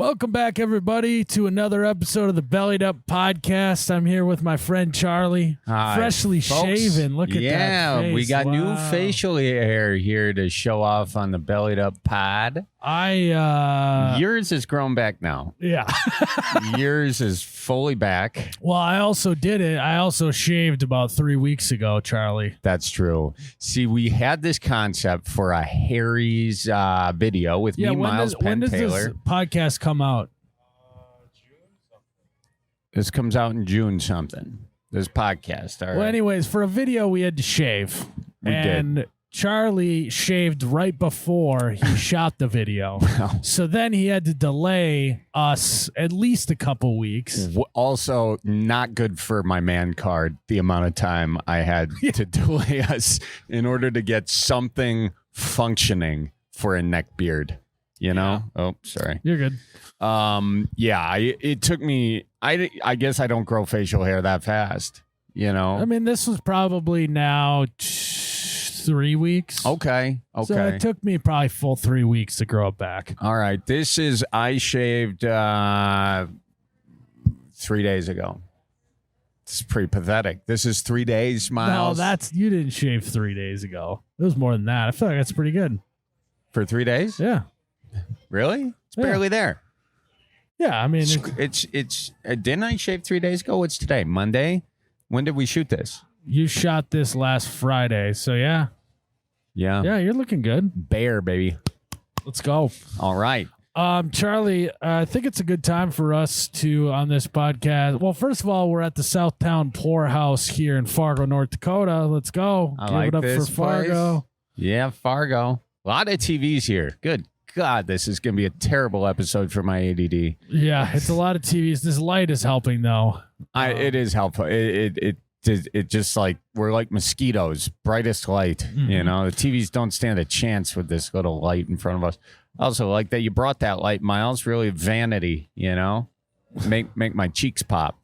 Welcome back, everybody, to another episode of the Bellied Up Podcast. I'm here with my friend Charlie, freshly shaven. Look at that face. Yeah, we got new facial hair here to show off on the Bellied Up Pod. Yours is grown back now. Yeah. Yours is fully back. Well, I also did it. I also shaved about 3 weeks ago, Charlie. That's true. See, we had this concept for a Harry's video with me, Miles Penn when does Taylor. this podcast come out? This comes out in June something. This podcast. All right. Well, anyways, for a video, we had to shave. We did. Charlie shaved right before he shot the video. So then he had to delay us at least a couple weeks. Also, not good for my man card, the amount of time I had to delay us in order to get something functioning for a neck beard. You know? Yeah. Oh, sorry. You're good. It took me, I guess I don't grow facial hair that fast, you know? I mean, this was probably now 3 weeks. Okay. So it took me probably full 3 weeks to grow it back. All right. I shaved 3 days ago. It's pretty pathetic. This is 3 days, Miles. No, you didn't shave 3 days ago. It was more than that. I feel like that's pretty good. For 3 days? Yeah. Really? It's barely there. Yeah, I mean, it's didn't I shave 3 days ago? What's today? Monday? When did we shoot this? You shot this last Friday, so yeah. Yeah, you're looking good. Bear, baby. Let's go. All right. Charlie, I think it's a good time for us to, on this podcast. Well, first of all, we're at the Southtown Pourhouse here in Fargo, North Dakota. Let's go. Give it up for Fargo. Yeah, Fargo. A lot of TVs here. Good God, this is going to be a terrible episode for my ADD. Yeah, it's a lot of TVs. This light is helping, though. It is helpful. It just like we're like mosquitoes, brightest light. Mm-hmm. You know, the TVs don't stand a chance with this little light in front of us. Also, like that you brought that light, Miles. Really vanity. You know, make my cheeks pop.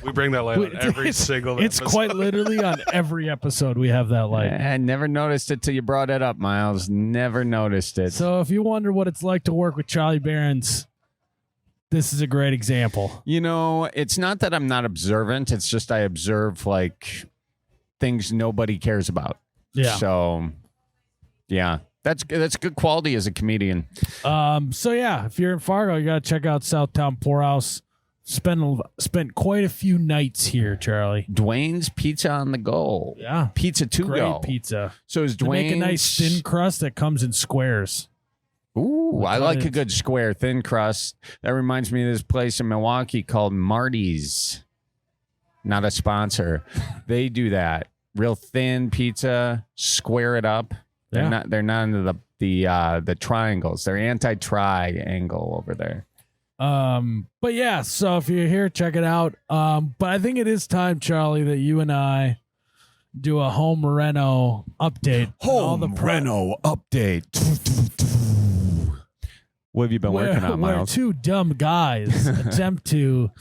We bring that light on every single episode. It's quite literally on every episode we have that light. I never noticed it till you brought it up, Miles. Never noticed it. So if you wonder what it's like to work with Charlie Behrens, this is a great example. You know, it's not that I'm not observant. It's just I observe like things nobody cares about. Yeah. So, yeah. That's good quality as a comedian. So, yeah, if you're in Fargo, you got to check out Southtown Pourhouse. Spent quite a few nights here, Charlie. Dwayne's Pizza on the go. Yeah. Pizza to Great go. pizza. So is Dwayne's... They make a nice thin crust that comes in squares. Ooh, I like a good square thin crust. That reminds me of this place in Milwaukee called Marty's. Not a sponsor. They do that. Real thin pizza, square it up. They're not into the triangles. They're anti-triangle over there. But yeah, so if you're here, check it out. But I think it is time, Charlie, that you and I do a home reno update. Reno update. What have you been working on, Miles? Where two dumb guys attempt to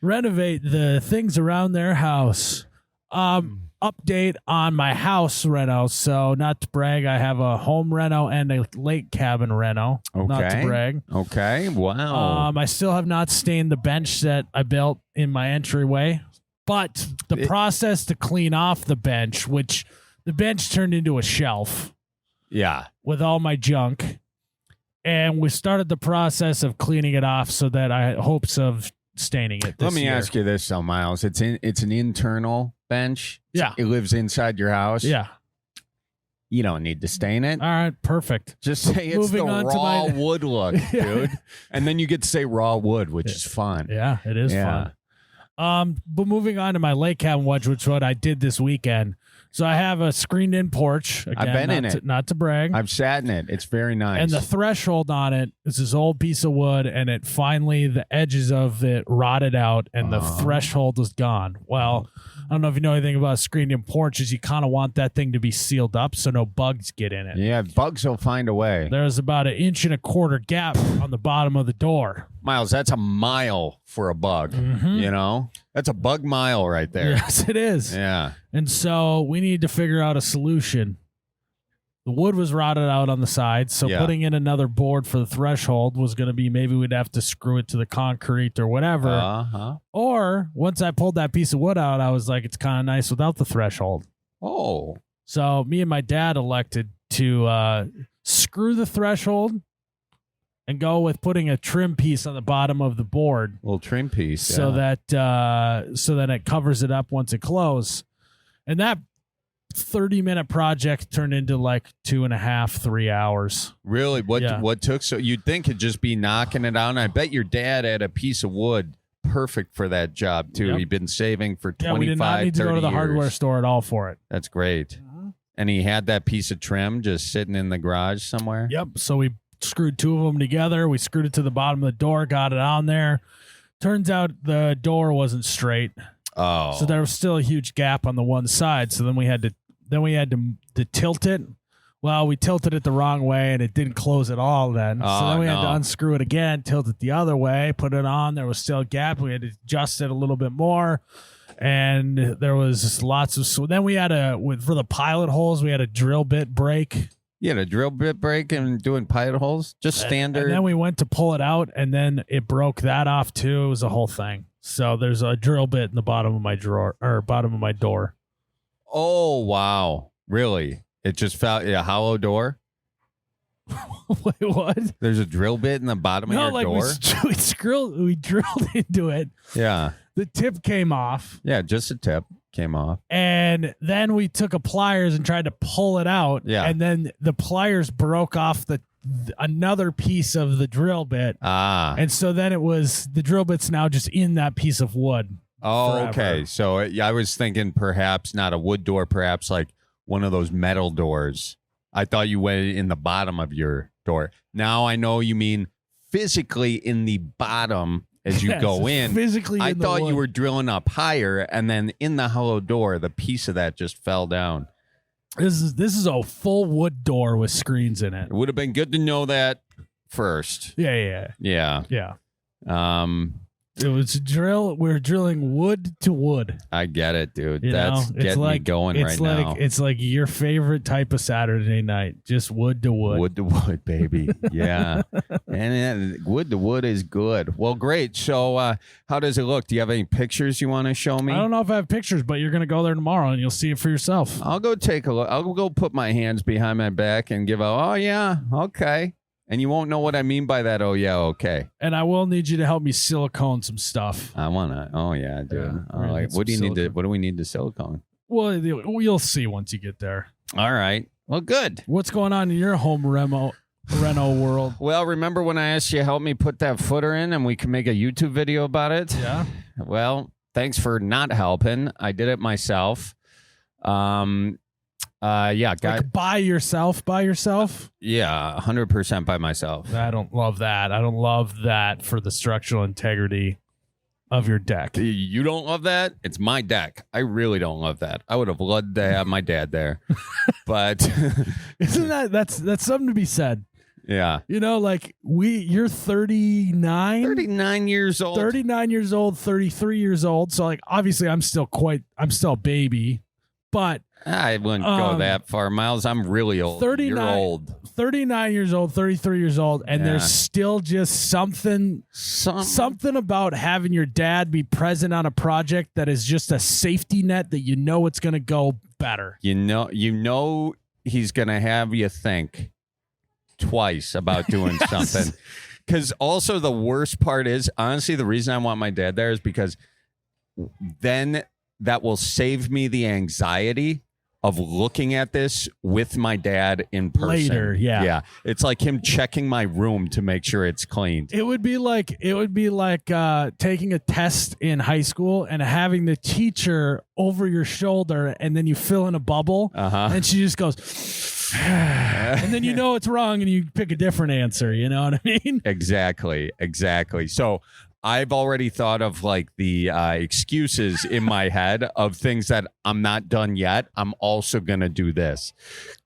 renovate the things around their house. Update on my house reno. So not to brag, I have a home reno and a lake cabin reno. Okay. Not to brag. Okay. Wow. I still have not stained the bench that I built in my entryway, but the process to clean off the bench, which the bench turned into a shelf. Yeah. With all my junk. And we started the process of cleaning it off so that I had hopes of staining it this Let me year. ask you this, though, Miles. It's an internal bench. Yeah. It lives inside your house. Yeah. You don't need to stain it. All right, perfect. Just say it's Moving the on to raw my- wood look, dude. And then you get to say raw wood, which is fun. Yeah, it is fun. But moving on to my lake cabin wedge, which is what I did this weekend. So I have a screened-in porch. Again, I've been in it. Not to brag. I've sat in it. It's very nice. And the threshold on it is this old piece of wood, and it finally, the edges of it rotted out, and the threshold was gone. Well, I don't know if you know anything about screened-in porches. You kind of want that thing to be sealed up so no bugs get in it. Yeah, bugs will find a way. There's about 1.25 inch gap on the bottom of the door. Miles, that's a mile for a bug. Mm-hmm. You know? That's a bug mile right there. Yes, it is. Yeah. And so we need to figure out a solution The wood was rotted out on the side, so putting in another board for the threshold was going to be maybe we'd have to screw it to the concrete or whatever. Or once I pulled that piece of wood out, I was like, it's kind of nice without the threshold. Oh. So me and my dad elected to screw the threshold and go with putting a trim piece on the bottom of the board. Little trim piece. So that it covers it up once it closes. And that 30-minute project turned into like 2.5, 3 hours. Really? What took so? You'd think it'd just be knocking it out. And I bet your dad had a piece of wood perfect for that job too. He'd been saving for 25, we did not need to go to the hardware store at all for it. That's great. And he had that piece of trim just sitting in the garage somewhere? Yep. So we screwed 2 of them together. We screwed it to the bottom of the door, got it on there. Turns out the door wasn't straight. Oh. So there was still a huge gap on the one side. So then we had to tilt it. Well, we tilted it the wrong way and it didn't close at all then. So then we had to unscrew it again, tilt it the other way, put it on. There was still a gap. We had to adjust it a little bit more. And there was just lots of... So then we had for the pilot holes, we had a drill bit break. You had a drill bit break and doing pilot holes? Just standard? And then we went to pull it out, and then it broke that off too. It was a whole thing. So there's a drill bit in the bottom of my drawer, or bottom of my door. Oh, wow. Really? It just fell a hollow door? Wait, what? There's a drill bit in the bottom of your door? We drilled into it. Yeah. The tip came off. Yeah, just a tip came off. And then we took a pliers and tried to pull it out. Yeah. And then the pliers broke off another piece of the drill bit. And so then the drill bit's now just in that piece of wood. Oh, forever. Okay. So I was thinking perhaps not a wood door, perhaps like one of those metal doors. I thought you went in the bottom of your door. Now I know you mean physically in the bottom as you go in. Physically I in the thought wood. you were drilling up higher, and then in the hollow door, the piece of that just fell down. This is a full wood door with screens in it. It would have been good to know that first. Yeah. It was a drill. We're drilling wood to wood. I get it, dude. You That's know? getting me going right now. It's like your favorite type of Saturday night, just wood to wood. Wood to wood, baby. Yeah. And wood to wood is good. Well, great. So how does it look? Do you have any pictures you want to show me? I don't know if I have pictures, but you're going to go there tomorrow and you'll see it for yourself. I'll go take a look. I'll go put my hands behind my back and give oh, yeah, okay. And you won't know what I mean by that. Oh, yeah, okay. And I will need you to help me silicone some stuff. I want to. Oh, yeah, dude. Yeah, All right. What do we need to silicone? Well, you'll see once you get there. All right. Well, good. What's going on in your home Reno world? Well, remember when I asked you to help me put that footer in and we can make a YouTube video about it? Yeah. Well, thanks for not helping. I did it myself. Like by yourself? Yeah, 100% by myself. I don't love that. I don't love that for the structural integrity of your deck. You don't love that? It's my deck. I really don't love that. I would have loved to have my dad there. But isn't that's something to be said? Yeah. You know, like you're 39? 39 years old. 39 years old, 33 years old. So like obviously I'm still a baby, but I wouldn't go that far, Miles. I'm really old. 39, You're old. 39 years old, 33 years old, and there's still just something about having your dad be present on a project that is just a safety net that you know it's going to go better. You know he's going to have you think twice about doing something. Because also the worst part is, honestly, the reason I want my dad there is because then that will save me the anxiety of looking at this with my dad in person. Later, yeah. Yeah. It's like him checking my room to make sure it's cleaned. It would be like taking a test in high school and having the teacher over your shoulder and then you fill in a bubble and she just goes and then you know it's wrong and you pick a different answer. You know what I mean? Exactly. So I've already thought of like the excuses in my head of things that I'm not done yet. I'm also going to do this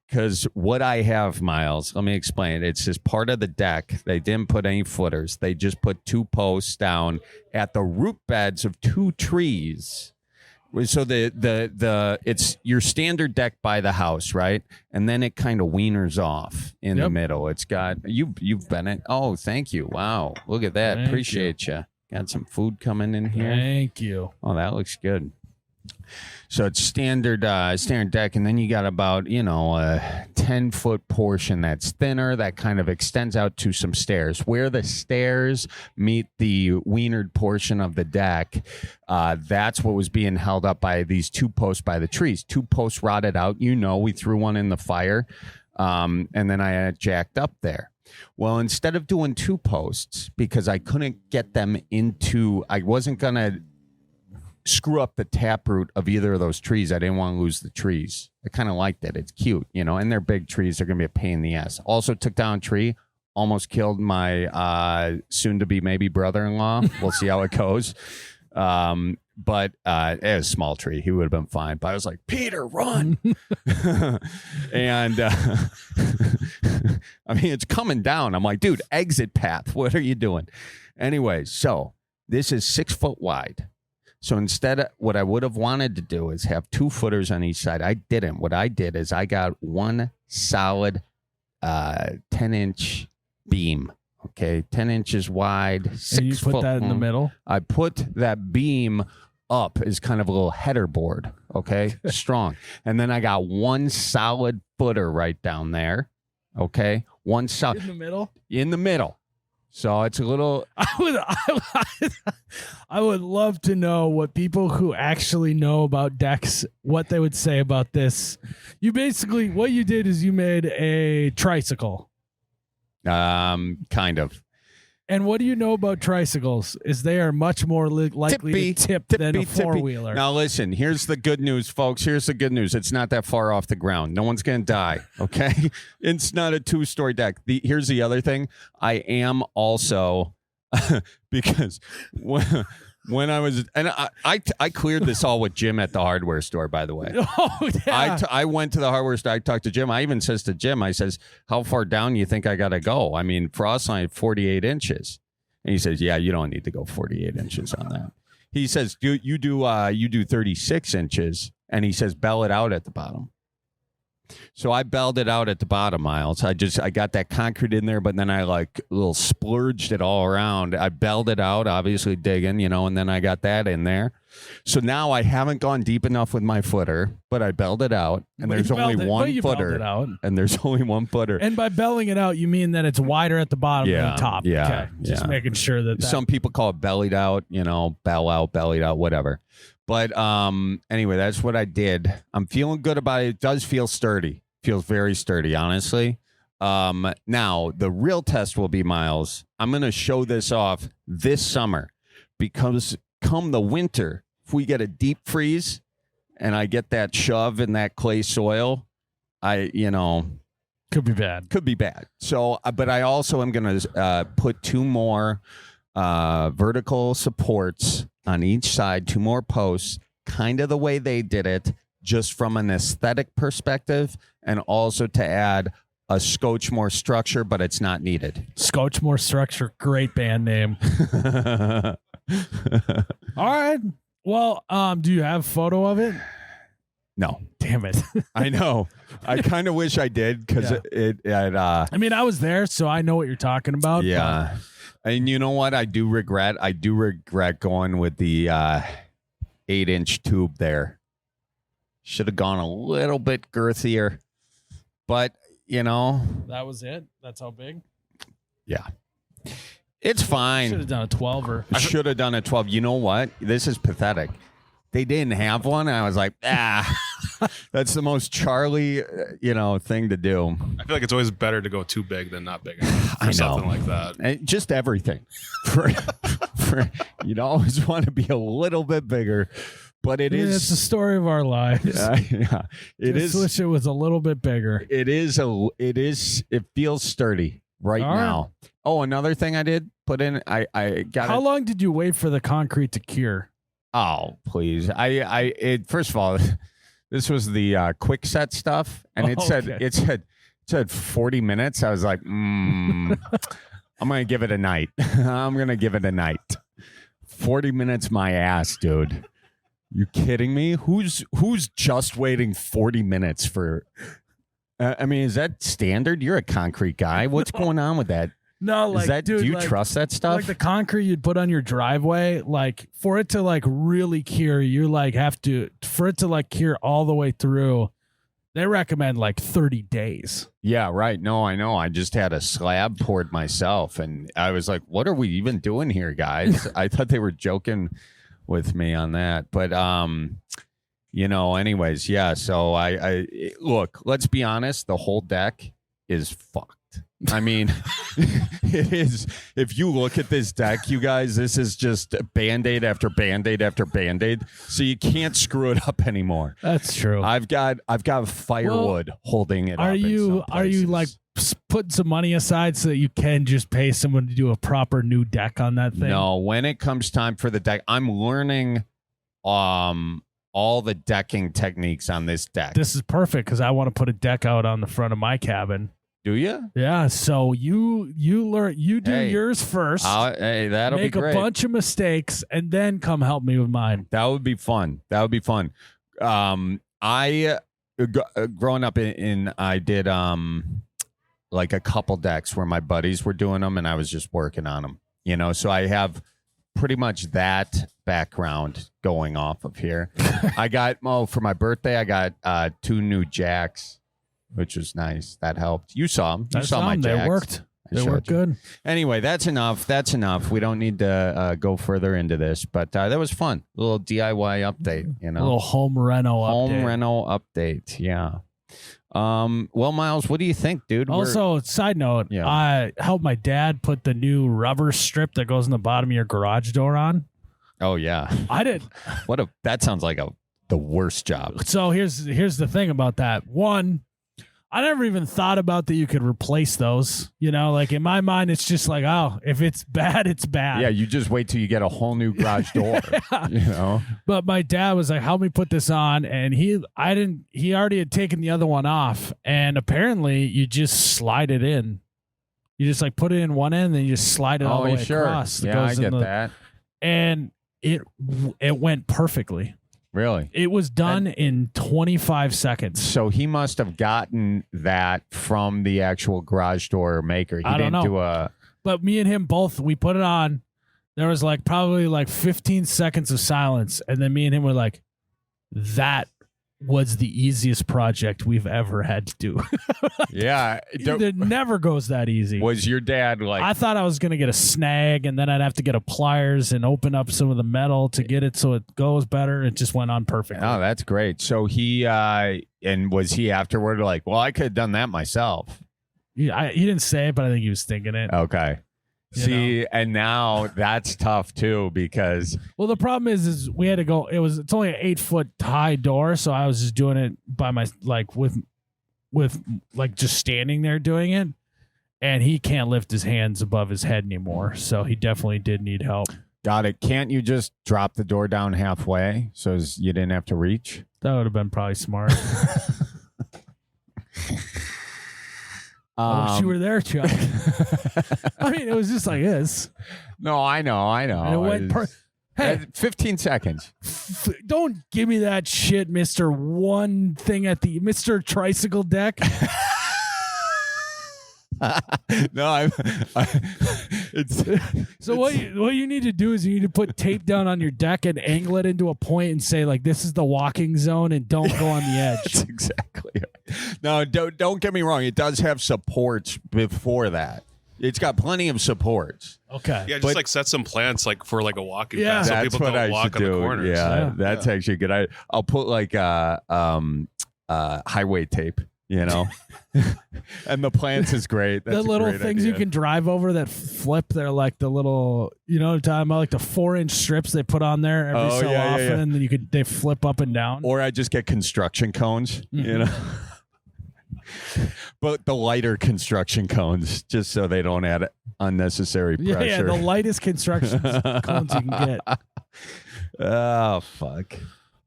because what I have, Miles, let me explain. It's just part of the deck. They didn't put any footers. They just put 2 posts down at the root beds of 2 trees. So the it's your standard deck by the house, right? And then it kind of wieners off in the middle. It's got you've been it. Oh, thank you. Wow, look at that. Appreciate you. Got some food coming in here. Thank you. Oh, that looks good. So it's standard deck, and then you got about a 10-foot portion that's thinner that kind of extends out to some stairs. Where the stairs meet the wienered portion of the deck, that's what was being held up by these 2 posts by the trees. 2 posts rotted out. We threw one in the fire, and then I had it jacked up there. Well, instead of doing 2 posts, because I couldn't get them I wasn't going to screw up the taproot of either of those trees. I didn't want to lose the trees. I kind of liked it. It's cute, and they're big trees. They're going to be a pain in the ass. Also took down a tree, almost killed my soon-to-be maybe brother-in-law. We'll see how it goes. But it was a small tree. He would have been fine. But I was like, Peter, run. And it's coming down. I'm like, dude, exit path. What are you doing? Anyway, so this is 6 foot wide. So instead, what I would have wanted to do is have 2 footers on each side. I didn't. What I did is I got one solid 10-inch beam. Okay, 10 inches wide, 6 and you put foot that in the middle? I put that beam up as kind of a little header board. Okay, strong. And then I got one solid footer right down there. Okay, one solid in the middle. In the middle. So it's a little. I would love to know what people who actually know about decks, what they would say about this. You basically, what you did is you made a tricycle. Kind of. And what do you know about tricycles? Is they are much more likely to tip than a four-wheeler. Now listen, here's the good news, folks. Here's the good news. It's not that far off the ground. No one's going to die, okay? It's not a 2-story deck. Here's the other thing. I am also, because when I was, and I cleared this all with Jim at the hardware store, by the way. Oh, yeah. I went to the hardware store. I talked to Jim. I even says to Jim, I says, how far down do you think I got to go? I mean, frost line 48 inches. And he says, yeah, you don't need to go 48 inches on that. He says, you do 36 inches. And he says, bell it out at the bottom. So I belled it out at the bottom, Miles. I got that concrete in there, but then I like a little splurged it all around. I belled it out, obviously digging, and then I got that in there. So now I haven't gone deep enough with my footer, but I belled it out, and there's only one footer. And there's only one footer. And by belling it out, you mean that it's wider at the bottom than the top. Yeah. Okay. Just making sure that some people call it bellied out, bell out, bellied out, whatever. But anyway, that's what I did. I'm feeling good about it. It does feel sturdy. Feels very sturdy, honestly. Now, the real test will be, Miles, I'm going to show this off this summer because come the winter, if we get a deep freeze and I get that shove in that clay soil, could be bad. Could be bad. So, but I also am going to put 2 more vertical supports on each side, 2 more posts, kind of the way they did it, just from an aesthetic perspective, and also to add a Scotchmore structure, but it's not needed. Scotchmore structure, great band name. All right. Well, do you have a photo of it? No. Damn it. I know. I kind of wish I did because I mean, I was there, so I know what you're talking about. Yeah. And you know what? I do regret going with the 8-inch tube there. Should have gone a little bit girthier. But, that was it? That's how big? Yeah. It's fine. Should have done a 12-er. I should have done a 12. You know what? This is pathetic. They didn't have one. And I was like, that's the most Charlie, thing to do. I feel like it's always better to go too big than not big enough for something like that. And just everything. You'd always want to be a little bit bigger, but it's the story of our lives. Yeah. It is. Wish it was a little bit bigger. It feels sturdy right now. Oh, another thing I did put in, I got. How long did you wait for the concrete to cure? Oh, please. First of all, this was the quick set stuff, and it said 40 minutes. I was like, I'm going to give it a night. 40 minutes my ass, dude. You kidding me? Who's just waiting 40 minutes for? I mean, is that standard? You're a concrete guy. What's going on with that? No, like, Is that, dude, do you like, trust that stuff? like the concrete you'd put on your driveway, like for it to like really cure, you like have to, for it to like cure all the way through, they recommend like 30 days. Yeah, right. No, I know. I just had a slab poured myself, and I was like, what are we even doing here, guys? I thought they were joking with me on that. But, anyways, yeah. So I look, let's be honest. The whole deck is fucked. I mean, it is. If you look at this deck, you guys, this is just Band-Aid after Band-Aid after Band-Aid. So you can't screw it up anymore. That's true. I've got firewood holding it up. Are you like putting some money aside so that you can just pay someone to do a proper new deck on that thing? No, when it comes time for the deck, I'm learning all the decking techniques on this deck. This is perfect because I want to put a deck out on the front of my cabin. Do you? Yeah. So you learn. You do yours first. Hey, that'll be great. Make a bunch of mistakes and then come help me with mine. That would be fun. I growing up I did like a couple decks where my buddies were doing them and I was just working on them. So I have pretty much that background going off of here. I got for my birthday I got 2 new jacks, which was nice. That helped. You saw them. You saw my jacks. They worked. They worked good. Anyway, that's enough. We don't need to go further into this, but that was fun. A little DIY update, A little home reno update. Yeah. Well, Miles, what do you think, dude? Also, side note, Yeah. I helped my dad put the new rubber strip that goes in the bottom of your garage door on. Oh, yeah. I did. That sounds like the worst job. So here's the thing about that. One, I never even thought about that you could replace those. Like in my mind, it's just like, oh, if it's bad, it's bad. Yeah, you just wait till you get a whole new garage door. Yeah. But my dad was like, help me put this on. And he already had taken the other one off. And apparently you just slide it in. You just like put it in one end, then you just slide it all the way across. Yeah, I get that. And it went perfectly. Really? It was done in 25 seconds. So he must have gotten that from the actual garage door maker. I don't know. But me and him both, we put it on. There was probably 15 seconds of silence. And then me and him were like, that was the easiest project we've ever had to do. Yeah. It never goes that easy. Was your dad like... I thought I was going to get a snag and then I'd have to get a pliers and open up some of the metal to get it so it goes better. It just went on perfectly. Oh, that's great. So he, and was he afterward like, well, I could have done that myself? He didn't say it, but I think he was thinking it. Okay. See, and now that's tough too because the problem is we had to go. It's only an 8-foot high door, so I was just doing it by my with just standing there doing it, and he can't lift his hands above his head anymore, so he definitely did need help. Got it. Can't you just drop the door down halfway so you didn't have to reach? That would have been probably smart. I wish you were there, Chuck. I mean, it was just like this. No, I know. And it went hey, 15 seconds. Don't give me that shit, Mr. One thing at the Mr. Tricycle Deck. No, it's so what you need to do is you need to put tape down on your deck and angle it into a point and say this is the walking zone and don't go on the edge. That's exactly it. No, don't get me wrong. It does have supports before that. It's got plenty of supports. Okay. Yeah, just set some plants for a walking path so that's people what don't walk on the corners. Yeah, that's actually good. I'll put highway tape. And the plants is great. That's the little things you can drive over that flip. They're like the little, what I'm talking about, the 4-inch strips they put on there every so often, and then they flip up and down. Or I just get construction cones, but the lighter construction cones, just so they don't add unnecessary pressure. Yeah, the lightest construction cones you can get. Oh, fuck.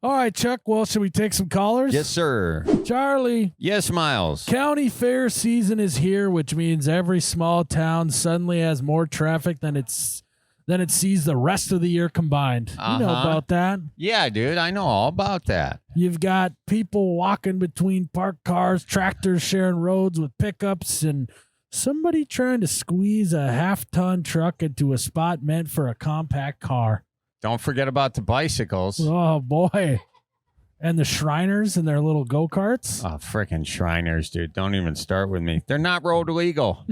All right, Chuck. Well, should we take some callers? Yes, sir. Charlie. Yes, Miles. County fair season is here, which means every small town suddenly has more traffic than its then it sees the rest of the year combined. You know about that. Yeah, dude, I know all about that. You've got people walking between parked cars, tractors sharing roads with pickups, and somebody trying to squeeze a half-ton truck into a spot meant for a compact car. Don't forget about the bicycles. Oh, boy. And the Shriners and their little go-karts. Oh, freaking Shriners, dude. Don't even start with me. They're not road legal.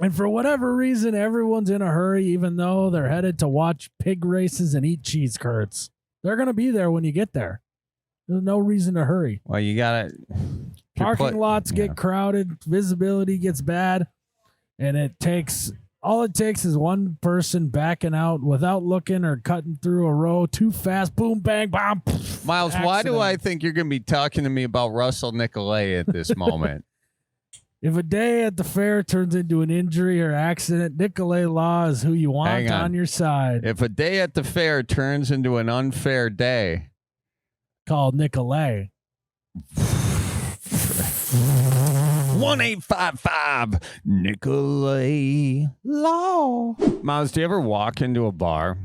And for whatever reason, everyone's in a hurry, even though they're headed to watch pig races and eat cheese curds. They're going to be there when you get there. There's no reason to hurry. Well, you got to... Parking lots get crowded, visibility gets bad, and all it takes is one person backing out without looking or cutting through a row too fast. Boom, bang, bomb. Miles, why do I think you're going to be talking to me about Russell Nicolay at this moment? If a day at the fair turns into an injury or accident, Nicolay Law is who you want on your side. If a day at the fair turns into an unfair day, called Nicolay. 1-855 Nicolay Law. Miles, do you ever walk into a bar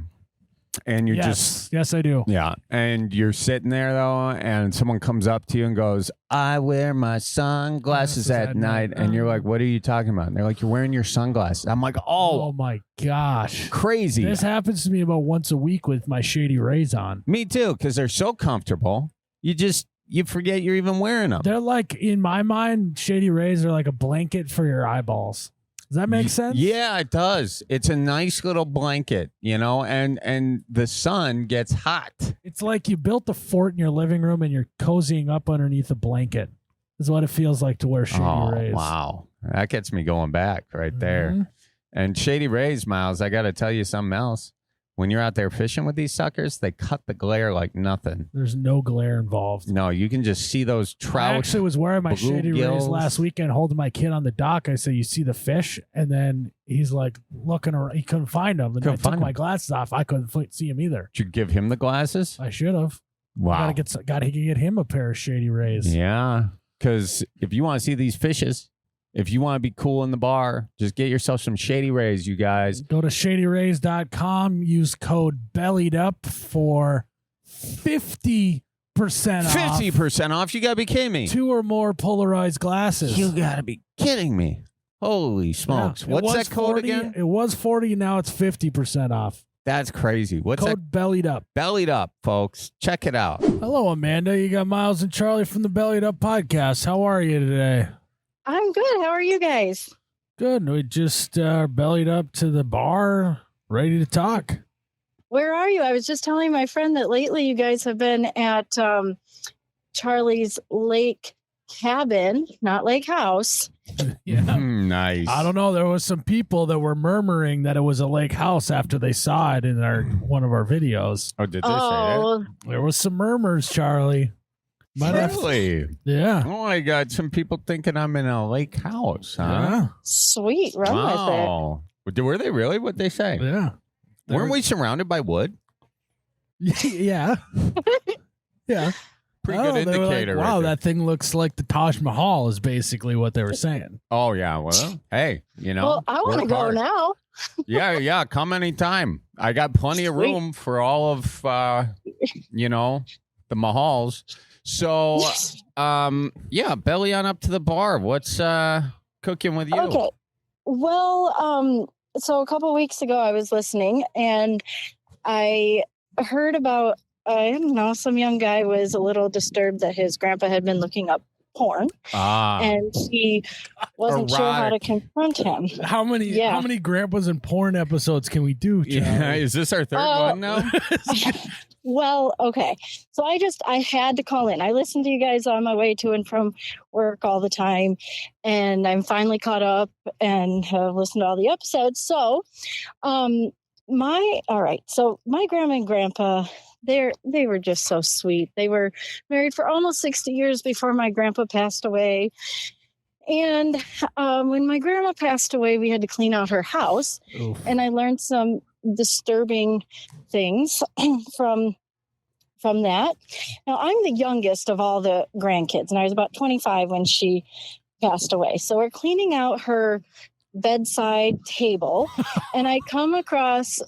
and you're Yes, I do. Yeah. And you're sitting there, though, and someone comes up to you and goes, I wear my sunglasses at night. And you're like, what are you talking about? And they're like, you're wearing your sunglasses. I'm like, oh my gosh. Crazy. This happens to me about once a week with my Shady Rays on. Me too, because they're so comfortable. You forget you're even wearing them. They're like, in my mind, Shady Rays are like a blanket for your eyeballs. Does that make sense? Yeah, it does. It's a nice little blanket, and the sun gets hot. It's like you built a fort in your living room and you're cozying up underneath a blanket. Is what it feels like to wear Shady Rays. Wow. That gets me going back right there. And Shady Rays, Miles, I got to tell you something else. When you're out there fishing with these suckers, they cut the glare like nothing. There's no glare involved. No, you can just see those trout. I actually was wearing my Shady Rays last weekend, holding my kid on the dock. I said, you see the fish? And then he's like looking around. He couldn't find them. And I took my glasses off. I couldn't see him either. Did you give him the glasses? I should have. Wow. Got to get him a pair of Shady Rays. Yeah. Because if you want to see these fishes, if you want to be cool in the bar, just get yourself some Shady Rays, you guys. Go to shadyrays.com. Use code BELLIEDUP for 50% off. 50% off? You got to be kidding me. 2 or more polarized glasses. You got to be kidding me. Holy smokes. Yeah, what's that code again? It was 40, now it's 50% off. That's crazy. What's code that? Bellied Up. Bellied Up, folks. Check it out. Hello, Amanda. You got Miles and Charlie from the Bellied Up podcast. How are you today? I'm good. How are you guys? Good. We just bellied up to the bar, ready to talk. Where are you? I was just telling my friend that lately you guys have been at Charlie's lake cabin, not lake house. Yeah. Nice. I don't know. There was some people that were murmuring that it was a lake house after they saw it in one of our videos. Oh, did they say that? There was some murmurs, Charlie. Really? Yeah. Oh my God! Some people thinking I'm in a lake house, huh? Yeah. Sweet. Run with it. Were they really? What'd they say? Yeah. Weren't we surrounded by wood? Yeah. Yeah. Pretty good indicator. Like, wow, right that thing looks like the Taj Mahal is basically what they were saying. Oh, yeah. Well, hey, Well, I want to go now. Yeah. Come anytime. I got plenty of room for all of, the Mahals. So, belly on up to the bar. What's cooking with you? Okay. Well, so a couple weeks ago I was listening and I heard about, some young guy was a little disturbed that his grandpa had been looking up porn and he wasn't sure how to confront him. How many grandpas and porn episodes can we do, Charlie? Yeah, is this our third one now? Well, okay. So I had to call in. I listen to you guys on my way to and from work all the time, and I'm finally caught up and have listened to all the episodes. So, my grandma and grandpa, they were just so sweet. They were married for almost 60 years before my grandpa passed away. And when my grandma passed away, we had to clean out her house. Oof. And I learned some disturbing things from that. Now, I'm the youngest of all the grandkids, and I was about 25 when she passed away. So we're cleaning out her bedside table, and I come across.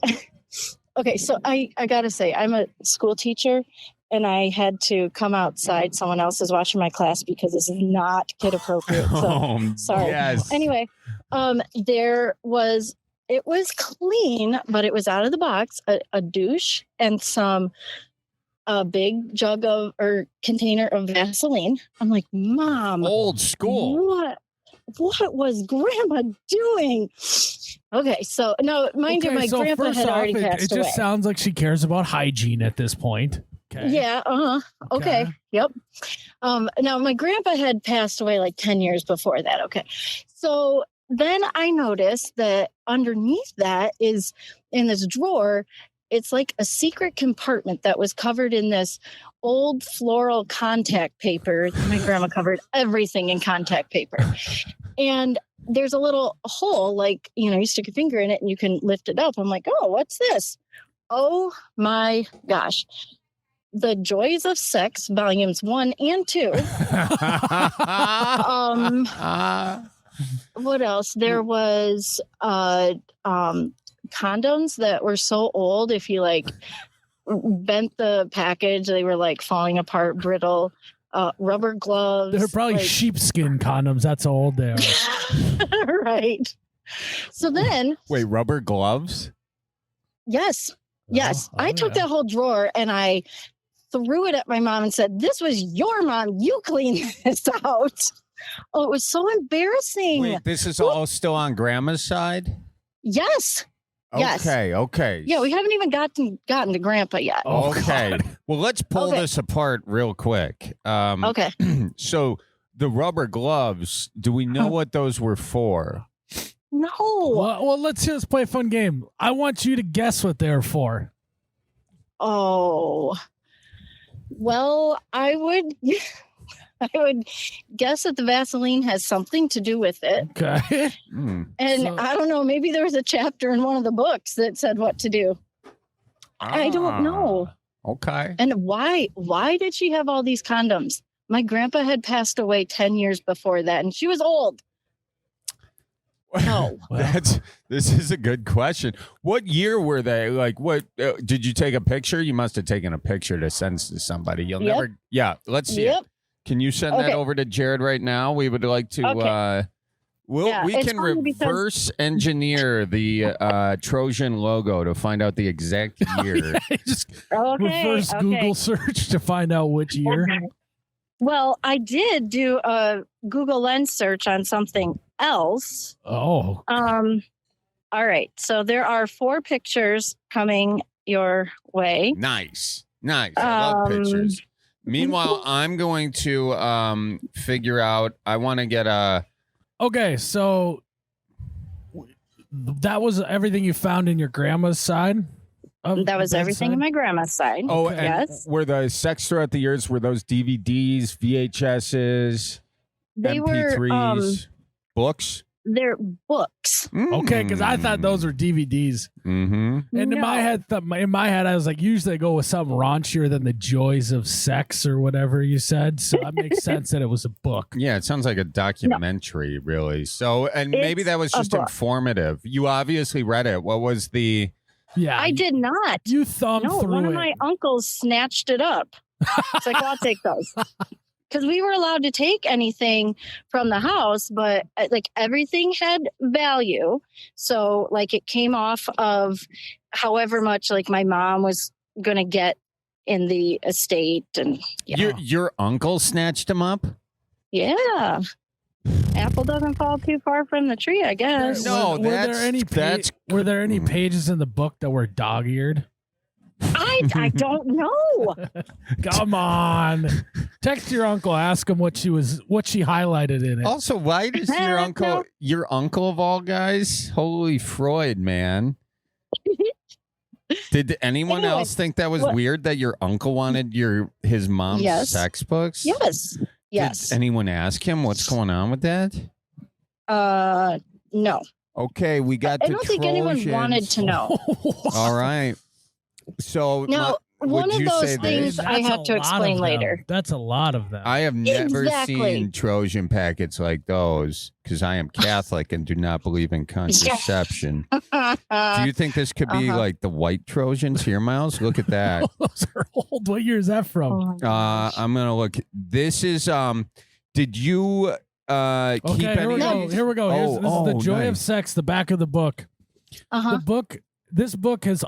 Okay, so I gotta say, I'm a school teacher, and I had to come outside. Someone else is watching my class because this is not kid appropriate. So sorry. Yes. Anyway, it was clean, but it was out of the box, a douche and a big jug or container of Vaseline. I'm like, Mom, old school. What was Grandma doing? Okay, so no, mind you, my grandpa had already passed away. It just sounds like she cares about hygiene at this point. Okay. Yeah. Okay. Yep. Now my grandpa had passed away like 10 years before that. Okay. So then I noticed that underneath that is in this drawer, it's like a secret compartment that was covered in this old floral contact paper. My grandma covered everything in contact paper. And there's a little hole, like, you stick your finger in it and you can lift it up. I'm like, oh, what's this? Oh my gosh. The Joys of Sex, volumes 1 and 2. What else? There was condoms that were so old, if you bent the package, they were like falling apart, brittle. Rubber gloves. They're probably sheepskin condoms. That's how old they are. Right. So then. Wait, rubber gloves? Yes. Yes. I took that whole drawer and I threw it at my mom and said, "This was your mom. You cleaned this out." Oh, it was so embarrassing. Wait, this is all still on Grandma's side? Yes. Yes. Okay. Yeah, we haven't even gotten to Grandpa yet. Okay. Well, let's pull this apart real quick. Okay. So the rubber gloves, do we know what those were for? No. Well, let's just play a fun game. I want you to guess what they're for. Oh. Well, I would guess that the Vaseline has something to do with it. Okay. And I don't know, maybe there was a chapter in one of the books that said what to do. I don't know. Okay. And why did she have all these condoms? My grandpa had passed away 10 years before that, and she was old. No. This is a good question. What year were they? Like, what did you take a picture? You must have taken a picture to send to somebody. You'll never. Yeah. Let's see. It. Can you send that over to Jared right now? We would like to. We can reverse engineer the Trojan logo to find out the exact year. Just reverse Google search to find out which year. Okay. Well, I did do a Google Lens search on something else. Oh. All right. So there are 4 pictures coming your way. Nice. I love pictures. Meanwhile, I'm going to figure out. I want to get a. Okay, so that was everything you found in your grandma's side? That was everything in my grandma's side. Oh, and yes. Were the sex throughout the years, were those DVDs, VHSs, they MP3s, were, books? They're books. Okay, because I thought those were DVDs. Mm-hmm. And in my head, I was like, usually I go with something raunchier than the Joys of Sex or whatever you said. So it makes sense that it was a book. Yeah, it sounds like a documentary, really. So, and maybe that was just informative. You obviously read it. What was the? Yeah, I did not. You thumbed through it. One of my uncles snatched it up. It's like, I'll take those. Because we were allowed to take anything from the house, but like everything had value. So like it came off of however much like my mom was going to get in the estate. And your uncle snatched him up? Yeah. Apple doesn't fall too far from the tree, I guess. No, were there any pages in the book that were dog-eared? I don't know. Come on. Text your uncle, ask him what she highlighted in it. Also, why does your uncle of all guys, holy Freud, man. Did anyone else think that was weird that your uncle wanted his mom's sex books? Yes. Did anyone ask him what's going on with that? No. Okay, we got I don't think anyone wanted to know. All right. So now, one would of you those say things this? I That's have a to lot explain of them. later. That's a lot of them. I have never Exactly. seen Trojan packets like those because I am Catholic and do not believe in contraception. Do you think this could be like the white Trojans here, Miles? Look at that. Those are old. What year is that from? Oh my gosh. I'm gonna look. This is Did you keep Okay, here we any? go. Here we go. This is the Joy of Sex, the back of the book. Uh-huh. This book is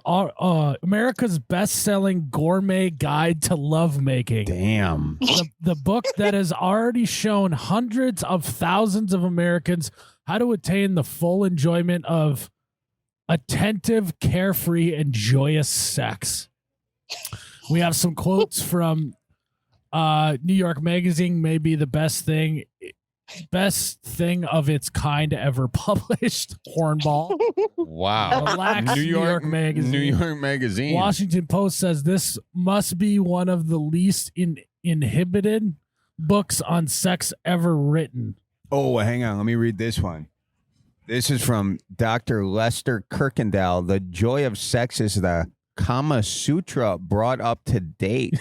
America's best-selling gourmet guide to lovemaking. Damn. The book that has already shown hundreds of thousands of Americans how to attain the full enjoyment of attentive, carefree, and joyous sex. We have some quotes from New York Magazine, may be the best thing of its kind ever published. Hornball. Wow. Relax, New York Magazine. New York Magazine. Washington Post says this must be one of the least inhibited books on sex ever written. Oh, hang on. Let me read this one. This is from Dr. Lester Kirkendall. The joy of sex is the Kama Sutra brought up to date.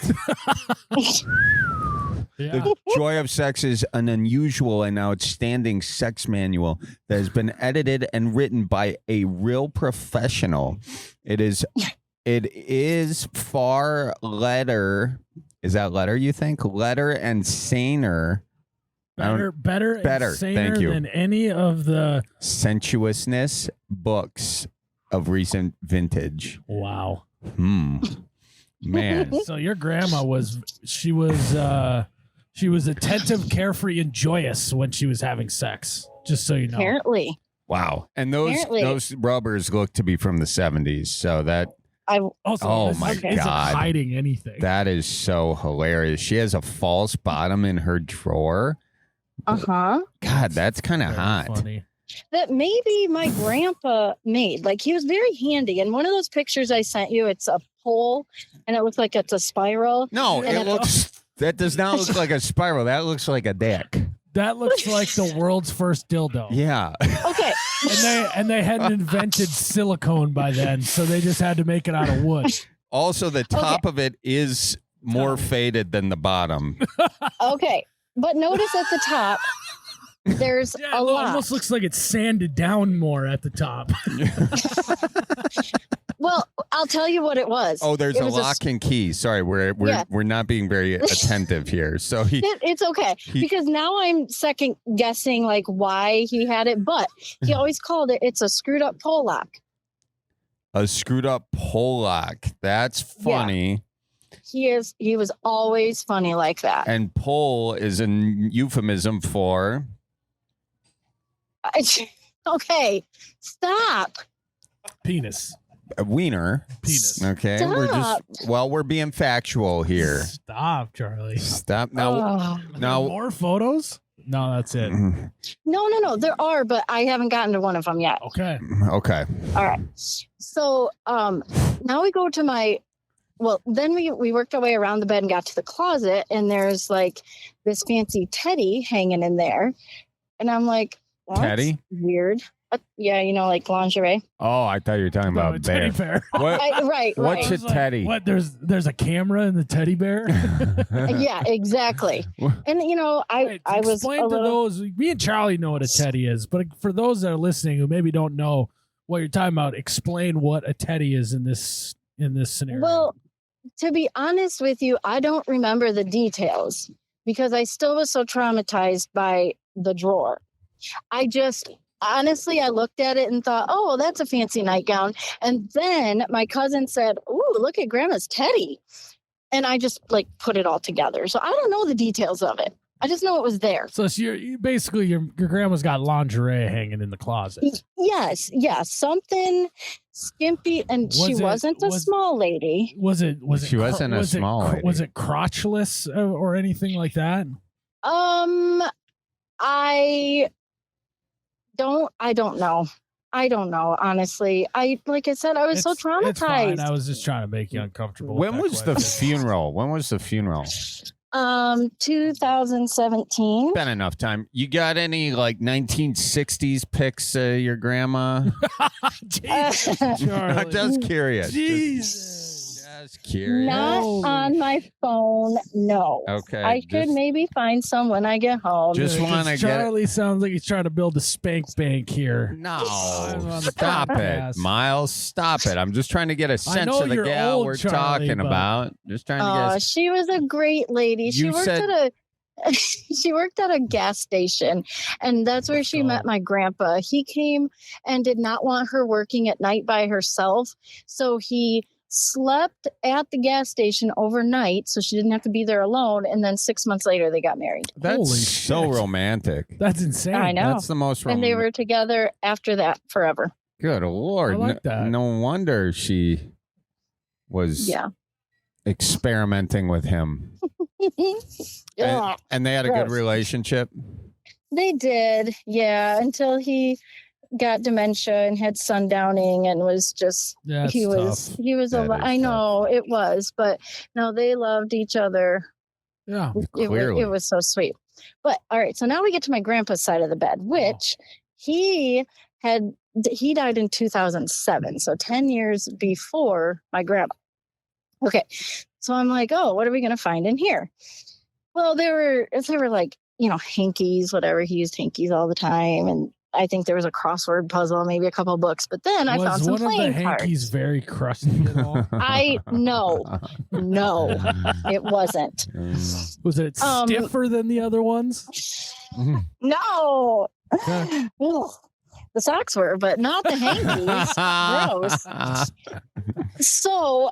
Yeah. The Joy of Sex is an unusual and outstanding sex manual that has been edited and written by a real professional. It is far letter. Is that letter, you think? Letter and saner. Better, and saner thank you. than any of the Sensuousness books of recent vintage. Wow. Man. So your grandma was attentive, carefree, and joyous when she was having sex. Just so you know. Apparently. Wow. And those rubbers look to be from the 70s. So that Also, my isn't God. hiding anything. that is so hilarious. She has a false bottom in her drawer. Uh-huh. God, that's kind of Very hot. funny. That maybe my grandpa made. Like, he was very handy. And one of those pictures I sent you, it's a pole and it looks like it's a spiral. No, And that does not look like a spiral. That looks like a dick. That looks like the world's first dildo. Yeah. Okay. And they hadn't invented silicone by then, so they just had to make it out of wood. Also, the top of it is more faded than the bottom. Okay. But notice at the top, there's Yeah, a it lot. almost looks like it's sanded down more at the top. Well, I'll tell you what it was. Oh, there's It a was lock and key. Sorry, we're Yeah. not being very attentive here. So It's okay because now I'm second guessing like why he had it, but he always called it's a screwed up pole lock. a screwed up pole lock. That's funny. He was always funny like that. And pole is a euphemism for Okay, stop. Penis. a wiener. Penis. Okay, Stop. we're being factual here. Stop, Charlie. Stop now. Oh. Now, More photos? No, that's it. No. There are, but I haven't gotten to one of them yet. Okay. okay. All right. So now we go to then we worked our way around the bed and got to the closet, and there's like this fancy teddy hanging in there. And I'm like, well, Teddy? that's weird. Yeah, like lingerie. Oh, I thought you were talking No, about a teddy bear. bear. What? Right. What's I a was like, teddy? What? There's a camera in the teddy bear? Yeah, exactly. And I was Explain a to little, those. Me and Charlie know what a teddy is, but for those that are listening who maybe don't know what you're talking about, explain what a teddy is in this scenario. well, to be honest with you, I don't remember the details because I still was so traumatized by the drawer. Honestly, I looked at it and thought, oh, that's a fancy nightgown. And then my cousin said, ooh, look at Grandma's teddy. And I just put it all together. So I don't know the details of it. I just know it was there. So you're basically your grandma's got lingerie hanging in the closet. Yes. Something skimpy. And she wasn't a small lady. Was it? She wasn't a small lady. Was it crotchless or anything like that? I don't know. Honestly. Like I said, I was so traumatized. It's fine. I was just trying to make you uncomfortable. When was the funeral? 2017. Been enough time. You got any 1960s pics of your grandma? Jesus, I'm Charlie. just curious. Jesus. Just curious. Not on my phone. No. Okay. I could maybe find some when I get home. Just want to get. Charlie sounds like he's trying to build a spank bank here. No, on the stop it, podcast. Miles. Stop it. I'm just trying to get a sense know of the you're gal old, we're Charlie, talking but- about. Just trying to get. She was a great lady. She You worked said- at a she worked at a gas station, and that's where she met my grandpa. He came and did not want her working at night by herself, so he slept at the gas station overnight so she didn't have to be there alone, and then 6 months later they got married. That's Holy so shit. romantic. That's insane. I know. That's the most And they were together after that forever. Good Lord. I like that. No wonder she was experimenting with him. Yeah, And they had a good Gross. relationship. they did. Yeah, until he got dementia and had sundowning and was just Yeah, he was tough. he was That a is I know it was, but no, they loved each other. Yeah. Clearly. It was so sweet. But all right, so now we get to my grandpa's side of the bed, which he died in 2007, so 10 years before my grandpa. Okay, so I'm like, oh, what are we gonna find in here? Well, they were like, hankies, whatever. He used hankies all the time, and I think there was a crossword puzzle, maybe a couple books. But then I found some one of the playing hankies cards. very crusty at all? No, it wasn't. Was it stiffer than the other ones? No. Okay. Ugh. The socks were, but not the hankies. Gross. So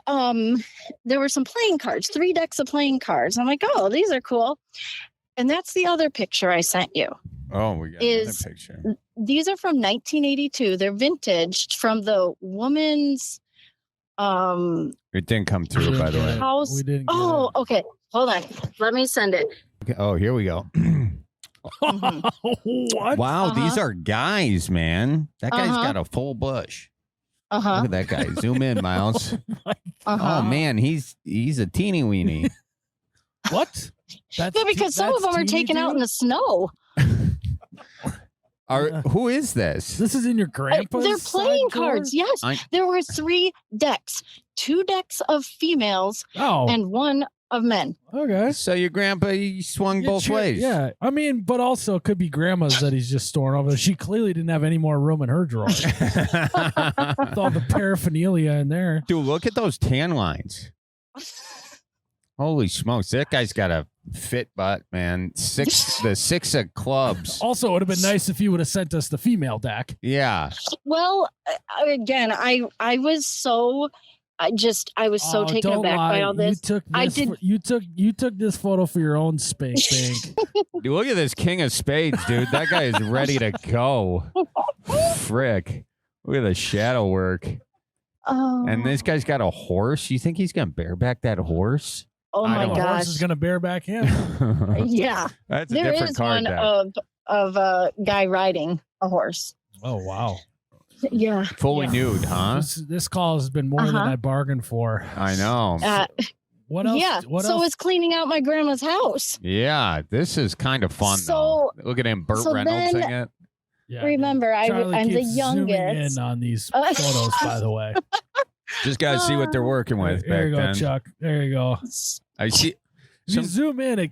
there were some playing cards, 3 decks of playing cards. I'm like, oh, these are cool. And that's the other picture I sent you. Oh, we got Is- another picture. These are from 1982. They're vintage from the woman's It didn't come through, by the way. house. We didn't get Oh, okay. Hold on. Let me send it. Okay. Oh, here we go. What? Wow, these are guys, man. That guy's got a full bush. Uh-huh. Look at that guy. Zoom in, Miles. Uh-huh. Oh man, he's a teeny weeny. What? That's Yeah, because some of them are taken out in the snow. Who is this? This is in your grandpa's They're playing side drawer? cards. Yes. There were 3 decks, 2 decks of females Oh, and 1 of men. okay. So your grandpa he swung both ways. Yeah, I mean, but also it could be grandma's that he's just storing over there. She clearly didn't have any more room in her drawer with all the paraphernalia in there. Dude, look at those tan lines. Holy smokes, that guy's got a fit butt, man. The 6 of clubs. Also, it would have been nice if you would have sent us the female deck. Yeah. Well, again, I was so Oh, taken don't aback by lie. all this. You took this photo for your own spank bank. Dude, look at this king of spades, dude. That guy is ready to go. Frick. Look at the shadow work. Oh, And this guy's got a horse. You think he's going to bareback that horse? oh I my don't The horse gosh. is gonna bareback him. Yeah. That's a There different is card one deck. of a guy riding a horse. Oh wow! Yeah. Fully yeah. nude, huh? This call has been more than I bargained for. I know. What else? Yeah. What so else? it's cleaning out my grandma's house. Yeah, this is kind of fun, So- though. Look at him, Burt so Reynolds then- in it. Yeah, Remember, Charlie I'm the keeps zooming youngest. in on these photos, by the way. Just got to see what they're working with There you back go, then. Chuck. There you go. I see. If you zoom in,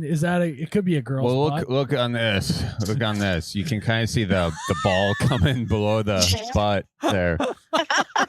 is that it could be a girl's Well, butt. look on this. Look on this. You can kind of see the ball coming below the butt there.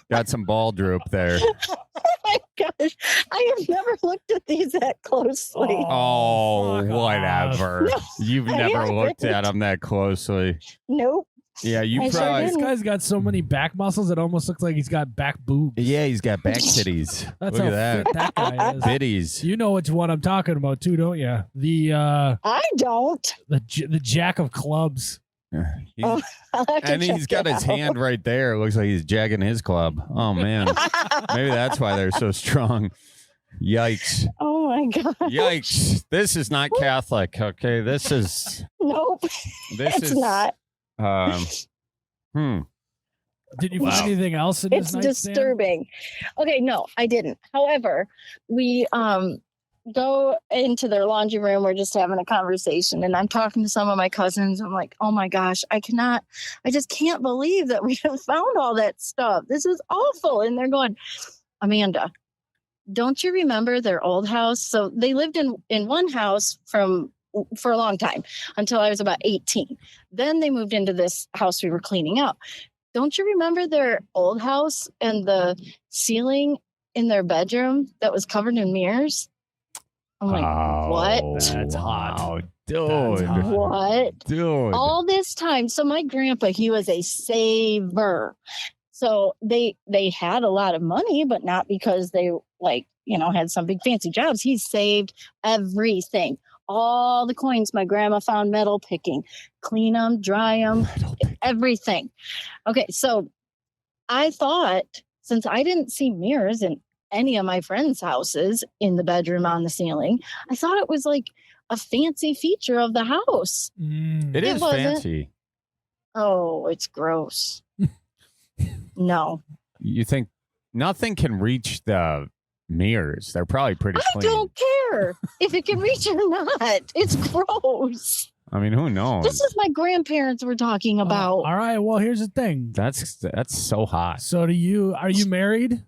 Got some ball droop there. Oh my gosh. I have never looked at these that closely. Oh, fuck whatever. No, You've I never looked haven't. at them that closely. Nope. Yeah, you I sure probably. This guy's got so many back muscles, it almost looks like he's got back boobs. Yeah, he's got back titties. That's Look how at that. fit that guy is. Bitties. You know which one I'm talking about too, don't you? The I don't. the jack of clubs. He's- Oh, I'll have to and he's check got it his out. hand right there. It looks like he's jagging his club. Oh man, maybe that's why they're so strong. Yikes! Oh my god. Yikes! This is not Catholic. Okay, this is Nope. It's is not. Did you find anything else in It's his nightstand? disturbing. Okay, no, I didn't. However, we go into their laundry room. We're just having a conversation, and I'm talking to some of my cousins. I'm like, oh my gosh, I just can't believe that we have found all that stuff. This is awful. And they're going, Amanda, don't you remember their old house? So they lived in one house for a long time until I was about 18. Then they moved into this house we were cleaning out. Don't you remember their old house and the ceiling in their bedroom that was covered in mirrors? I'm like, what? That's hot. Dude. That's hot. What? Dude. All this time. So my grandpa, he was a saver. So they had a lot of money, but not because they had some big fancy jobs. He saved everything. All the coins my grandma found metal picking, clean them, dry them, everything. Okay, so I thought, since I didn't see mirrors in any of my friends' houses in the bedroom on the ceiling, I thought it was like a fancy feature of the house. It is fancy. Oh, it's gross. No. You think nothing can reach the mirrors? They're probably pretty clean. I don't care if it can reach or not. It's gross. I mean, who knows? This is my grandparents we're talking about. All right. Well, here's the thing. That's so hot. So are you married?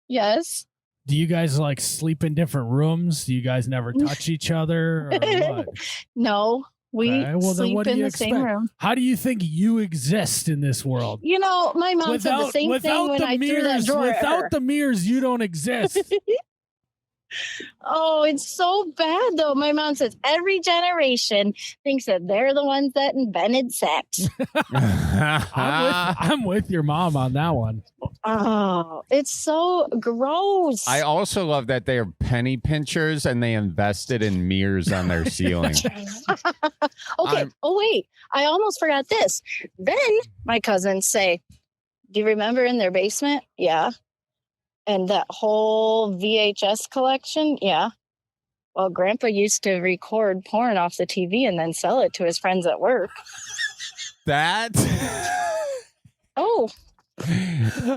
Yes. Do you guys like sleep in different rooms? Do you guys never touch each other or what? No. We sleep in the same room. How do you think you exist in this world? You know, my mom said the same thing when I threw that drawer at her. Without the mirrors, you don't exist. Oh, it's so bad, though. My mom says every generation thinks that they're the ones that invented sex. I'm with your mom on that one. Oh, it's so gross. I also love that they are penny pinchers and they invested in mirrors on their ceiling. Okay. Oh, wait. I almost forgot this. Then my cousins say, do you remember in their basement? Yeah. And that whole VHS collection? Yeah. Well, Grandpa used to record porn off the TV and then sell it to his friends at work. That Oh.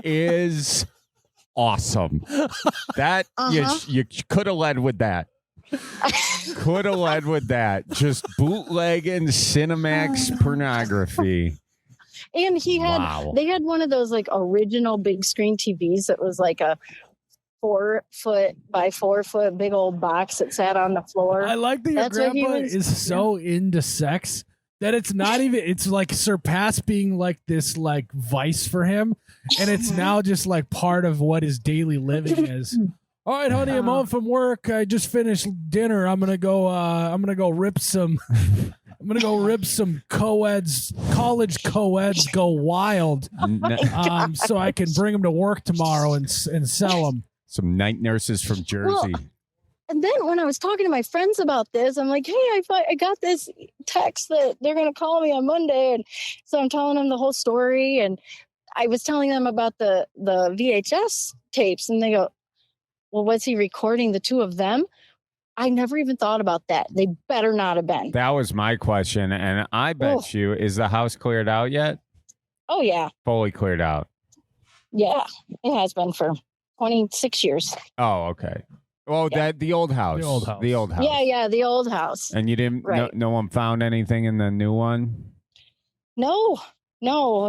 is awesome. That you could have led with that. Could have led with that. Just bootlegging Cinemax pornography. And they had one of those like original big screen TVs that was like a 4 foot by 4 foot big old box that sat on the floor. I like that your grandpa is so into sex that it's not even, it's like surpassed being like this like vice for him. And it's now just like part of what his daily living is. All right, honey, I'm home from work. I just finished dinner. I'm gonna go rip some co-eds, college co-eds go wild. So I can bring them to work tomorrow and sell them. Some night nurses from Jersey. Well, and then when I was talking to my friends about this, I'm like, hey, I got this text that they're going to call me on Monday. And so I'm telling them the whole story. And I was telling them about the VHS tapes. And they go, well, was he recording the two of them? I never even thought about that. They better not have been. That was my question. And I bet you, is the house cleared out yet? Oh, yeah. Fully cleared out. Yeah, it has been for 26 years. Oh, okay. Well, the old house. The old house. Yeah, the old house. And you didn't, no one found anything in the new one? No.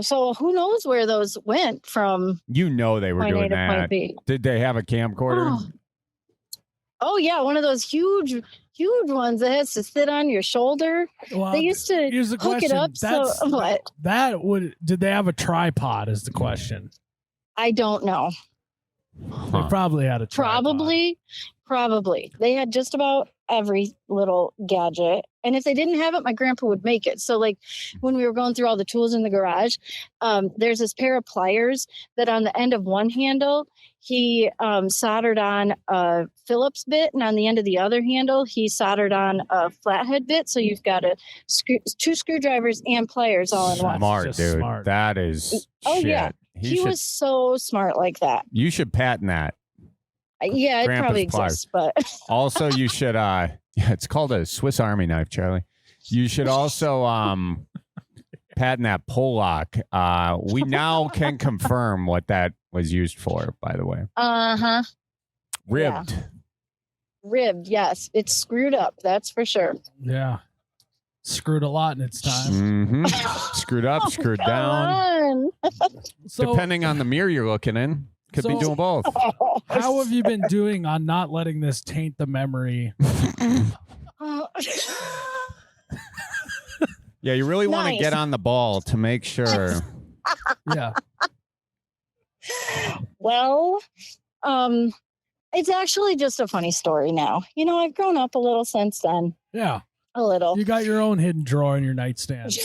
So who knows where those went from? You know they were doing that. Did they have a camcorder? Oh yeah, one of those huge ones that has to sit on your shoulder. Well, they used to hook it up. Did they have a tripod is the question. I don't know. They probably had a tripod. Probably. They had just about every little gadget. And if they didn't have it, my grandpa would make it. So like when we were going through all the tools in the garage, there's this pair of pliers that on the end of one handle, he soldered on a Phillips bit. And on the end of the other handle, he soldered on a flathead bit. So you've got two screwdrivers and pliers all in one. Smart, dude. Smart. That is shit. Yeah. He was so smart like that. You should patent that. Yeah, it probably exists, but also you should it's called a Swiss Army knife, Charlie. You should also patent that pull lock. We now can confirm what that was used for, by the way. Ribbed. Yeah. Ribbed, yes. It's screwed up, that's for sure. Yeah. Screwed a lot in its time. Mm-hmm. Screwed up, screwed down. So, depending on the mirror you're looking in. Could be doing both. How have you been doing on not letting this taint the memory? Yeah, you really want to get on the ball to make sure. Yeah. Well, it's actually just a funny story now. I've grown up a little since then. Yeah. A little. You got your own hidden drawer in your nightstand.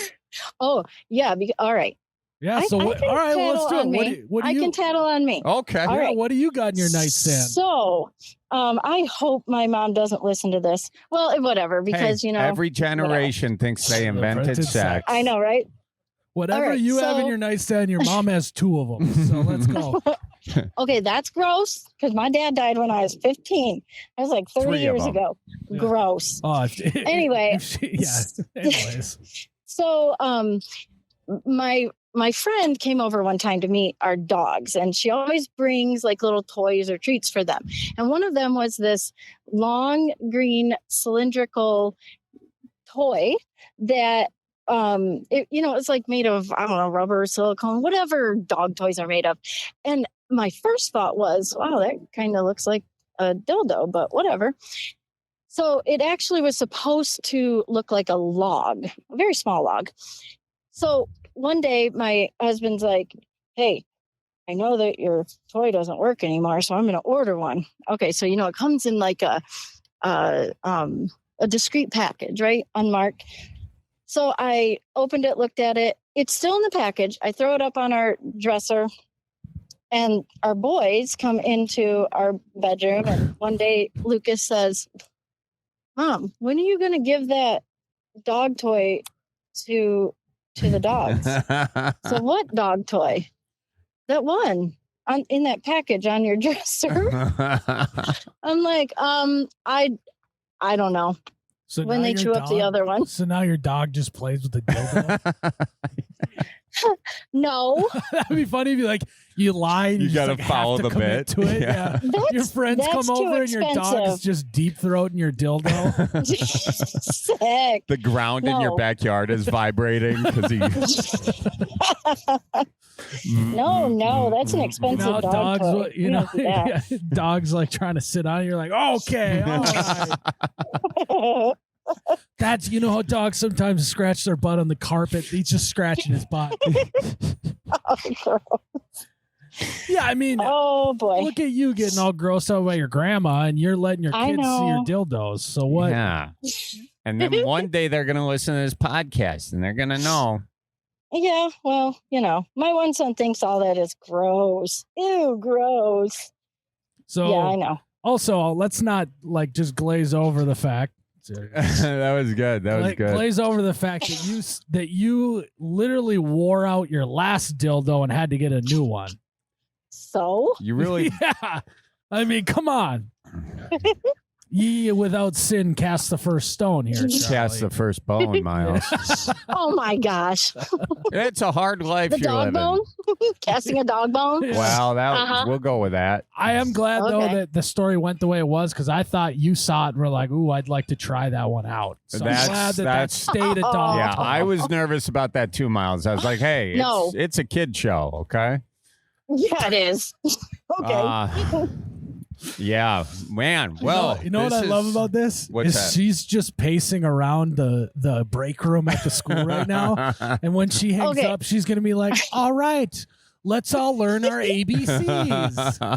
Oh, yeah. All right. Yeah. So, all right, well, let's do it. What do you? I can tattle on me. Okay. All right. What do you got in your nightstand? So, I hope my mom doesn't listen to this. Well, whatever, because, every generation thinks they invented sex. I know, right? Whatever you have in your nightstand, your mom has 2 of them. So let's go. Okay, that's gross because my dad died when I was 15. That was like 30 years ago. Yeah. Gross. Anyway. Yeah. Anyways. So, my friend came over one time to meet our dogs, and she always brings like little toys or treats for them. And one of them was this long green cylindrical toy that it's like made of, I don't know, rubber, silicone, whatever dog toys are made of. And my first thought was, wow, that kind of looks like a dildo, but whatever. So it actually was supposed to look like a log, a very small log. So one day my husband's like, hey, I know that your toy doesn't work anymore, so I'm going to order one. Okay. So, it comes in like a discreet package, right? Unmarked. So I opened it, looked at it. It's still in the package. I throw it up on our dresser, and our boys come into our bedroom. And one day Lucas says, Mom, when are you going to give that dog toy to the dogs? So what dog toy? That one in that package on your dresser. I'm like, I don't know. So when they chew up the other one. So now your dog just plays with the dildo? No. That'd be funny if you lie and you gotta follow the bit to it. Yeah. Your friends come over and your dog's just deep throating your dildo. Sick. The ground in your backyard is vibrating because he. No, that's an expensive dog toy. Dogs like trying to sit on it. You're like, okay, all right. That's how dogs sometimes scratch their butt on the carpet. He's just scratching his butt. Yeah, I mean, oh boy, look at you getting all grossed out by your grandma, and you're letting your kids see your dildos. So what? Yeah, and then one day they're gonna listen to this podcast, and they're gonna know. Yeah, well, my one son thinks all that is gross. Ew, gross. So yeah, I know. Also, let's not just glaze over the fact. That was good. That was good. Glaze over the fact that you literally wore out your last dildo and had to get a new one. So you really? Yeah. I mean, come on. Ye without sin cast the first stone here. Charlie. Cast the first bone, Miles. Oh my gosh. It's a hard life the you're dog living. Bone? Casting a dog bone? Well, we'll go with that. I am glad though that the story went the way it was, because I thought you saw it and were like, ooh, I'd like to try that one out. So I'm glad that stayed a dog. Yeah, I was nervous about that too, Miles. I was like, hey, it's a kid show, okay? Yeah, it is. Okay. Yeah, man. Well, you know what I love about this? What's that? She's just pacing around the break room at the school right now. And when she hangs up, she's going to be like, all right, let's all learn our ABCs.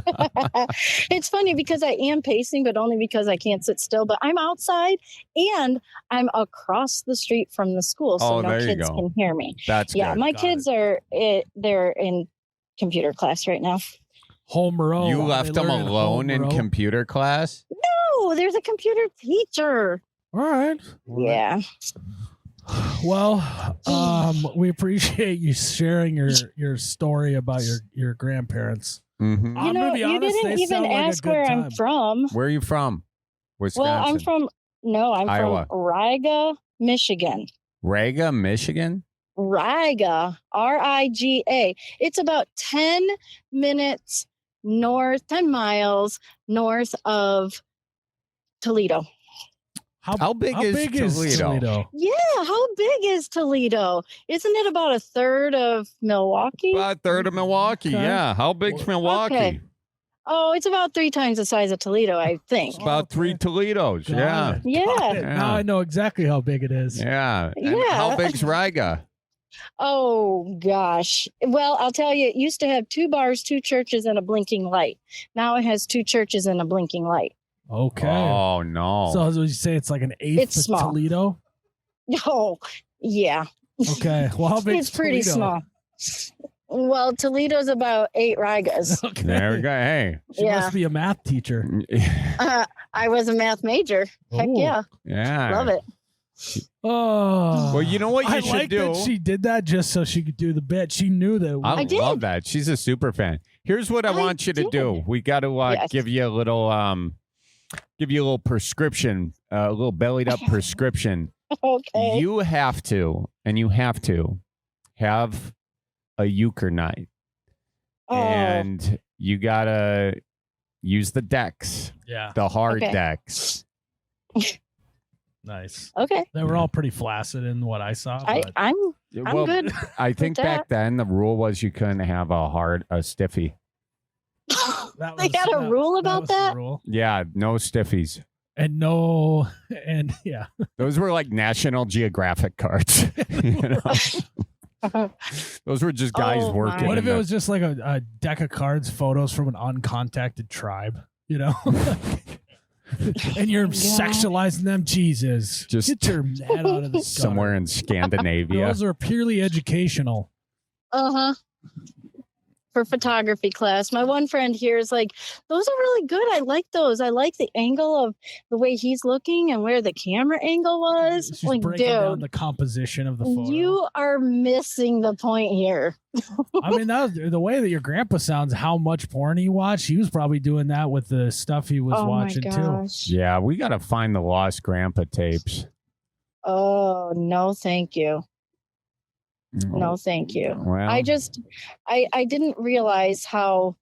It's funny because I am pacing, but only because I can't sit still. But I'm outside and I'm across the street from the school, so no kids can hear me. That's good. My kids they're in computer class right now. Home row. You left them alone in computer class? No, there's a computer teacher. All right. Yeah. Well, we appreciate you sharing your story about your grandparents. Mm-hmm. You didn't even ask where I'm from. Where are you from? Wisconsin. Well, I'm from Iowa. Riga, Michigan. Riga, Michigan? Riga, Riga. It's about 10 minutes north, 10 miles north of Toledo. How big is Toledo? Yeah, how big is Toledo? Isn't it about a third of Milwaukee? About a third of Milwaukee, Okay. yeah. How big's Milwaukee? Okay. Oh, it's about 3 times the size of Toledo, I think. It's about 3 Toledos, Got yeah. it. Yeah. Got it. Yeah. Now I know exactly how big it is. Yeah. And Yeah. how big's Riga? Oh, gosh. Well, I'll tell you, it used to have 2 bars, 2 churches, and a blinking light. Now it has 2 churches and a blinking light. Okay. Oh, no. So would you say it's like an eighth It's of small. Toledo? Oh, yeah. Okay. Well, how big It's pretty Toledo? small. Well, Toledo's about 8 Rigas. Okay. There we go. Hey. She Yeah. must be a math teacher. I was a math major. Heck Oh. yeah. Yeah. Love it. Oh. Well, you know what you I should like do? that she did that just so she could do the bit. She knew that. I did. love that. She's a super fan. Here's what I want you to did. do. We got to Yes. give you a little prescription, a little bellied up prescription. Okay. You have to have a euchre night. Oh, And you gotta use the decks, Yeah. the hard Okay. decks. Nice. okay. They were all pretty flaccid in what I saw. But I'm Well, good. I think with back then the rule was you couldn't have a stiffy. that They had a rule about was the that? rule. Yeah, no stiffies. And no, and yeah. Those were like National Geographic cards. You know? Those were just guys Oh, working. my. What in if it the- was just like a deck of cards, photos from an uncontacted tribe, you know? And you're God. sexualizing them. Jesus. Just get your head out of the gutter. somewhere in Scandinavia? Those are purely educational. Uh-huh. For photography class. My one friend here is like, those are really good. I like those. I like the angle of the way he's looking and where the camera angle was. She's Like, breaking down dude, the composition of the photo. you are missing the point here. I mean, that was, the way that your grandpa sounds, how much porn he watched, he was probably doing that with the stuff he was Oh watching my too. gosh. Yeah, we got to find the lost grandpa tapes. Oh, no, thank you. No, thank you. Well, I didn't realize how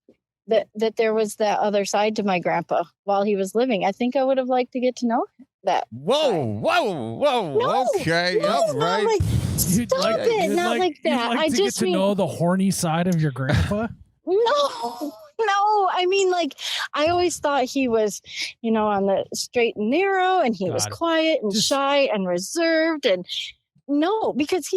that there was that other side to my grandpa while he was living. I think I would have liked to get to know that. whoa. No, Okay, No, all not right. like You'd stop like- it, you'd not like you'd that. like I to just get to mean know the horny side of your grandpa. no. I mean, like I always thought he was, on the straight and narrow, and he was God. quiet and Just- shy and reserved and. No, because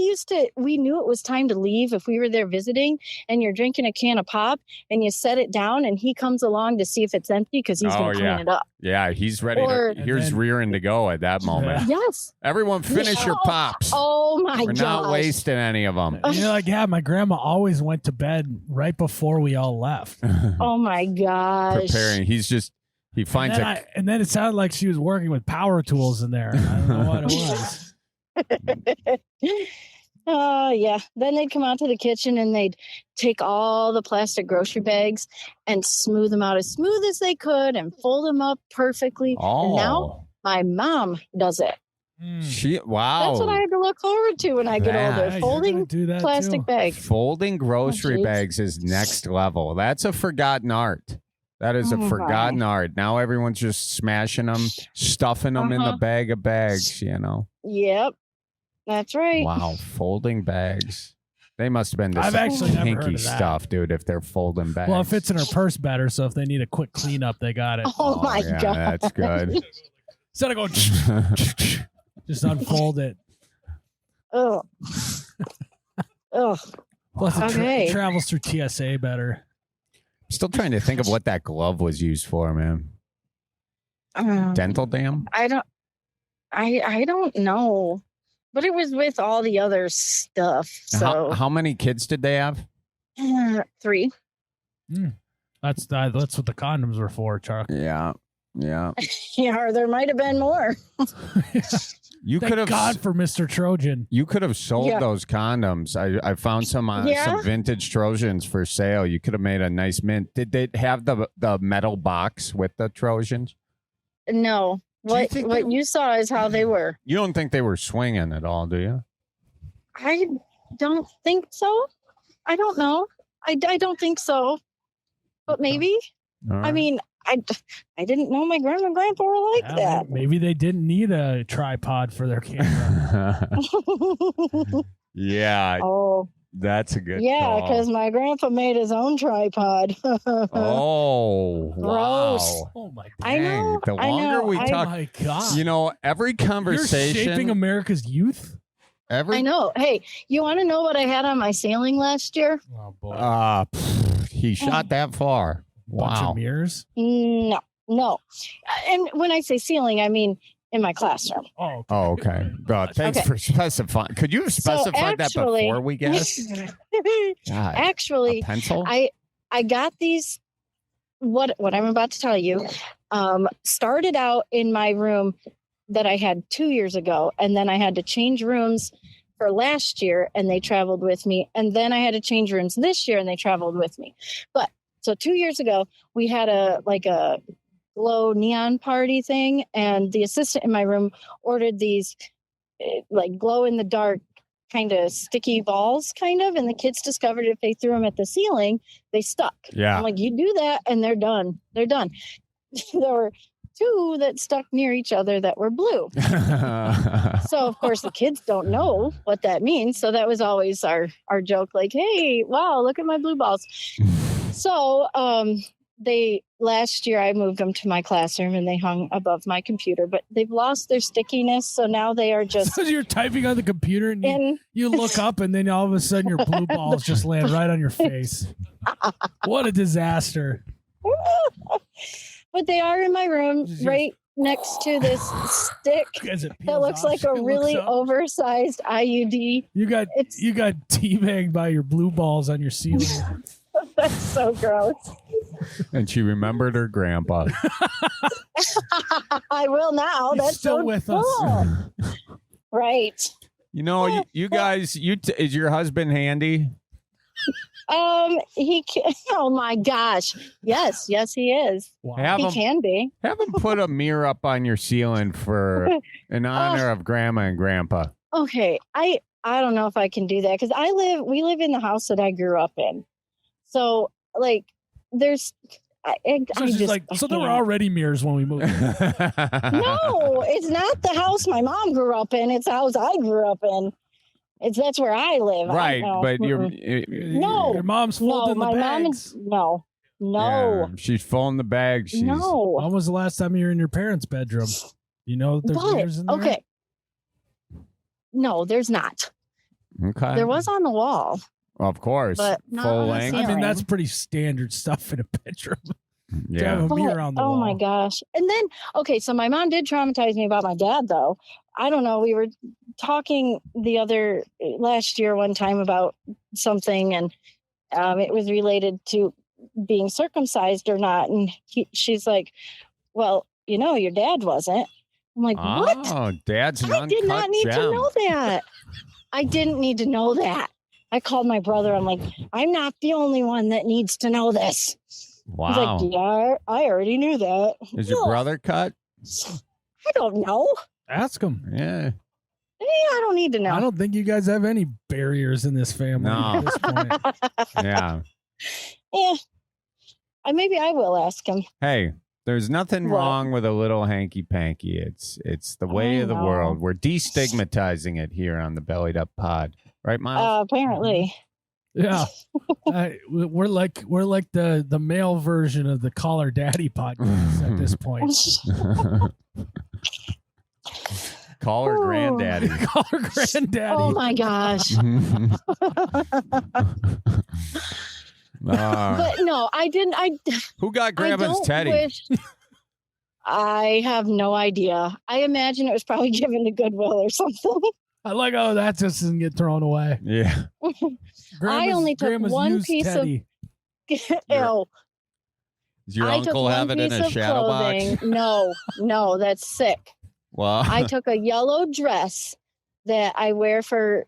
we knew it was time to leave if we were there visiting and you're drinking a can of pop and you set it down and he comes along to see if it's empty because he's going to clean it up. Yeah, he's ready Or- to. Here's And then- rearing to go at that moment. Yes. Everyone, finish your pops. Oh my We're gosh. not wasting any of them. And you're like, yeah, my grandma always went to bed right before we all left. Oh my gosh. Preparing. He finds And then it sounded like she was working with power tools in there. I don't know what it was. Yeah. Then they'd come out to the kitchen and they'd take all the plastic grocery bags and smooth them out as smooth as they could and fold them up perfectly. And now my mom does it. Wow. That's what I had to look forward to when I get That- older. Yeah, you're Folding gonna do that plastic too. bags. Folding grocery geez. bags is next level. That's a forgotten art. That is a Oh, forgotten art. Now everyone's just smashing them, stuffing them in the Uh-huh. bag of bags, Yep. That's right. Wow, folding bags. They must have been I've some actually never heard kinky of that. stuff, dude, if they're folding bags. Well, it fits in her purse better, so if they need a quick cleanup, they got it. Oh my yeah, God. that's good. Instead of going, just unfold it. Oh. Oh. Plus, it Okay. travels through TSA better. Still trying to think of what that glove was used for, man. Dental dam? I don't know. But it was with all the other stuff. So How many kids did they have? 3. That's what the condoms were for, Chuck. Yeah. Yeah. Yeah, or there might have been more. You Thank could have God for Mr. Trojan. You could have sold Yeah. those condoms. I found some Yeah? some vintage Trojans for sale. You could have made a nice mint. Did they have the metal box with the Trojans? No. Do you What think what they- you saw is how they were. You don't think they were swinging at all, do you? I don't think so. I don't know. I don't think so. But maybe. All I right. mean, I didn't know my grandma and grandpa were like that. Maybe they didn't need a tripod for their camera. Yeah. Oh, that's a good yeah, call. because my grandpa made his own tripod. Oh, Gross. wow. Oh my god. I know. The longer we Oh talk, my god. you know, every conversation. You're shaping America's youth? I know. Hey, you want to know what I had on my ceiling last year? Oh boy. He shot that far. Bunch Wow. of mirrors? No. And when I say ceiling, I mean in my classroom. Oh, Oh, okay. Thanks Okay. for specifying. Could you have specified that before we guessed? God, Actually, a pencil? I got these. What I'm about to tell you started out in my room that I had 2 years ago, and then I had to change rooms for last year, and they traveled with me, and then I had to change rooms this year, and they traveled with me. But so 2 years ago, we had a glow neon party thing, and the assistant in my room ordered these like glow in the dark kind of sticky balls and the kids discovered if they threw them at the ceiling they stuck. Yeah. I'm like, you do that and they're done. There were 2 that stuck near each other that were blue. So of course the kids don't know what that means, so that was always our joke, like, hey, wow, look at my blue balls. So last year I moved them to my classroom and they hung above my computer, but they've lost their stickiness. So now they are just. So you're typing on the computer and you look up and then all of a sudden your blue balls just land right on your face. What a disaster. But they are in my room right next to this stick that looks like a really oversized IUD. You got teabagged by your blue balls on your ceiling. That's so gross. And she remembered her grandpa. I will now. He's That's still so with cool. us. Right. You know, you guys, is your husband handy? Oh my gosh. Yes, he is. Wow. He can be. Have him put a mirror up on your ceiling for in honor of grandma and grandpa. Okay. I don't know if I can do that because we live in the house that I grew up in. So like there's so there were already mirrors when we moved. No, it's not the house my mom grew up in. It's the house I grew up in. That's where I live. Right, but your mom's folding the bags. No. Yeah, she's folding the bags. No. When was the last time you were in your parents' bedroom? You know that there's mirrors in there? Okay. No, there's not. Okay. There was on the wall. Of course. But not full on the length. ceiling. I mean, that's pretty standard stuff in a bedroom. Yeah. To have a mirror on the wall. Oh my gosh. And then, okay, so my mom did traumatize me about my dad, though. I don't know. We were talking last year one time about something, and it was related to being circumcised or not. And she's like, well, your dad wasn't. I'm like, what? Oh, dad's an I did not uncut need gem. to know that. I didn't need to know that. I called my brother. I'm like, I'm not the only one that needs to know this. Wow. He's like, yeah, I already knew that. Is your brother cut? I don't know. Ask him. Yeah. I don't need to know. I don't think you guys have any barriers in this family at this point. Yeah. Yeah. Maybe I will ask him. Hey, there's nothing wrong with a little hanky panky. It's the way of the world. We're destigmatizing it here on the Bellied Up Pod, right, Miles? Apparently. Yeah, we're like the male version of the Call Her Daddy podcast at this point. Call her granddaddy. Call her granddaddy. Oh my gosh. But no, I didn't. Who got Grandma's don't teddy? I have no idea. I imagine it was probably given to Goodwill or something. I like, that just doesn't get thrown away. Yeah. I only took one piece teddy. Ew. Does your I took uncle one have it in piece a of shadow clothing. box? No, that's sick. Well, I took a yellow dress that I wear for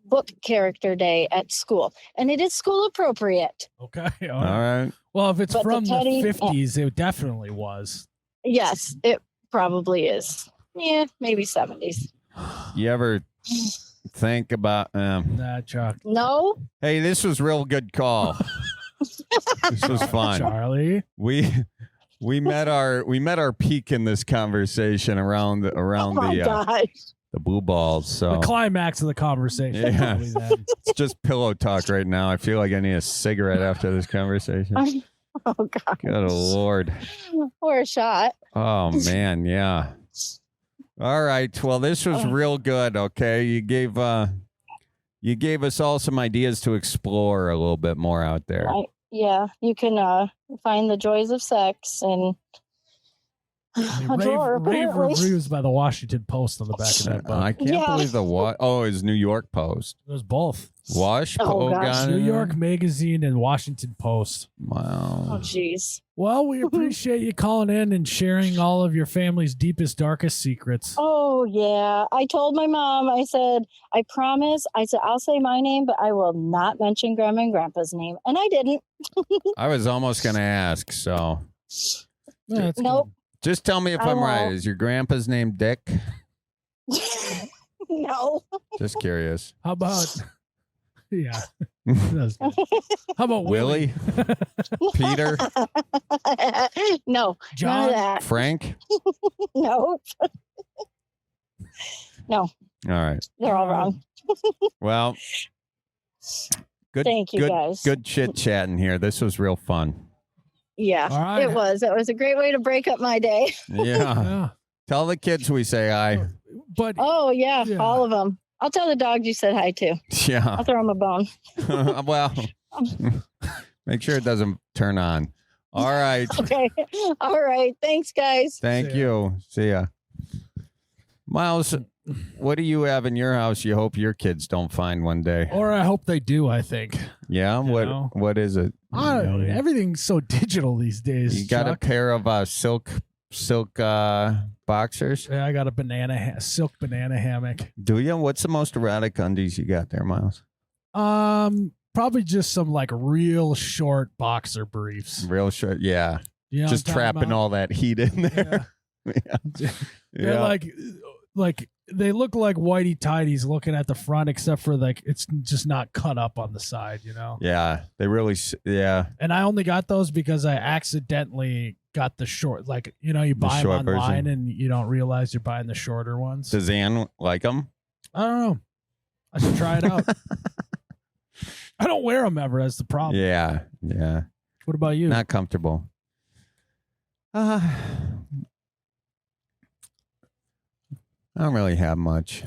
book character day at school, and it is school appropriate. Okay. all right. Well, if it's But from the teddy- the 50s, it definitely was. Yes, it probably is. Yeah, maybe 70s. You ever think about? Nah, Chuck. No. Hey, this was real good call. This was fun. Charlie. We We met our peak in this conversation around gosh. the blue balls. So The climax of the conversation. Yeah. Probably then. it's just pillow talk right now. I feel like I need a cigarette after this conversation. Oh God. Good Lord. Or a shot. Oh man, yeah. All right. Well, this was real good. Okay, you gave us all some ideas to explore a little bit more out there. Yeah, you can find the joys of sex and a drawer, Rave apparently. reviews by the Washington Post on the back of that book. I can't Yeah. believe the what? Oh, it's New York Post. It was both. Wash. Oh, gosh. got New it? York Magazine and Washington Post. Wow. Oh, jeez. Well, we appreciate you calling in and sharing all of your family's deepest, darkest secrets. Oh, yeah. I told my mom, I said, I promise. I said, I'll say my name, but I will not mention Grandma and Grandpa's name. And I didn't. I was almost going to ask. So Yeah, that's Nope. just tell me if I I'm right. won't. Is your grandpa's name Dick? No. Just curious. How about? Yeah. That's good. How about Willie? Willie? Peter? No. None John? of that. Frank? No. No. All right. They're all wrong. Well, good. Thank you, good, guys. Good chit chatting here. This was real fun. Yeah, All right. it was. It was a great way to break up my day. Yeah. Yeah. Tell the kids we say hi. But Oh, yeah, Yeah. all of them. I'll tell the dogs you said hi to. Yeah. I'll throw them a bone. Well, make sure it doesn't turn on. All right. Okay. All right. Thanks, guys. Thank See ya. you. See ya. Miles, what do you have in your house you hope your kids don't find one day? or I hope they do. I think. Yeah? You know? What is it? Everything's so digital these days. You got Chuck. a pair of silk boxers? Yeah, I got a silk banana hammock. Do you? What's the most erotic undies you got there, Miles? Probably just some like real short boxer briefs. Real short. Yeah. You know Just what I'm talking trapping about? all that heat in there. Yeah. They're like they look like whitey tighties looking at the front, except for like it's just not cut up on the side, you know. Yeah. They really. Yeah. And I only got those because I accidentally got the short. Like you know, you buy them short online version. and you don't realize you're buying the shorter ones. Does Ann like them? I don't know. I should try it out. I don't wear them ever. That's the problem. Yeah. Yeah. What about you? Not comfortable. I don't really have much.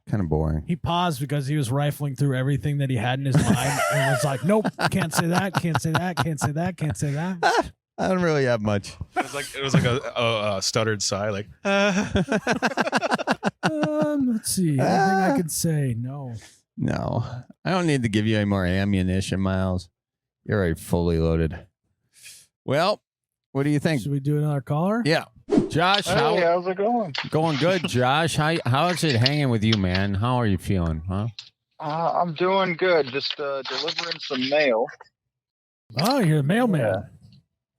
Kind of boring. He paused because he was rifling through everything that he had in his mind and was like, nope, can't say that, can't say that, can't say that, can't say that. I don't really have much. It was like a stuttered sigh, like. Let's see. Anything I could say? No. No, I don't need to give you any more ammunition, Miles. You're already fully loaded. Well, what do you think? Should we do another caller? Yeah, Josh. Hey, how's it going? Going good, Josh. How is it hanging with you, man? How are you feeling? Huh? I'm doing good. Just delivering some mail. Oh, you're the mailman.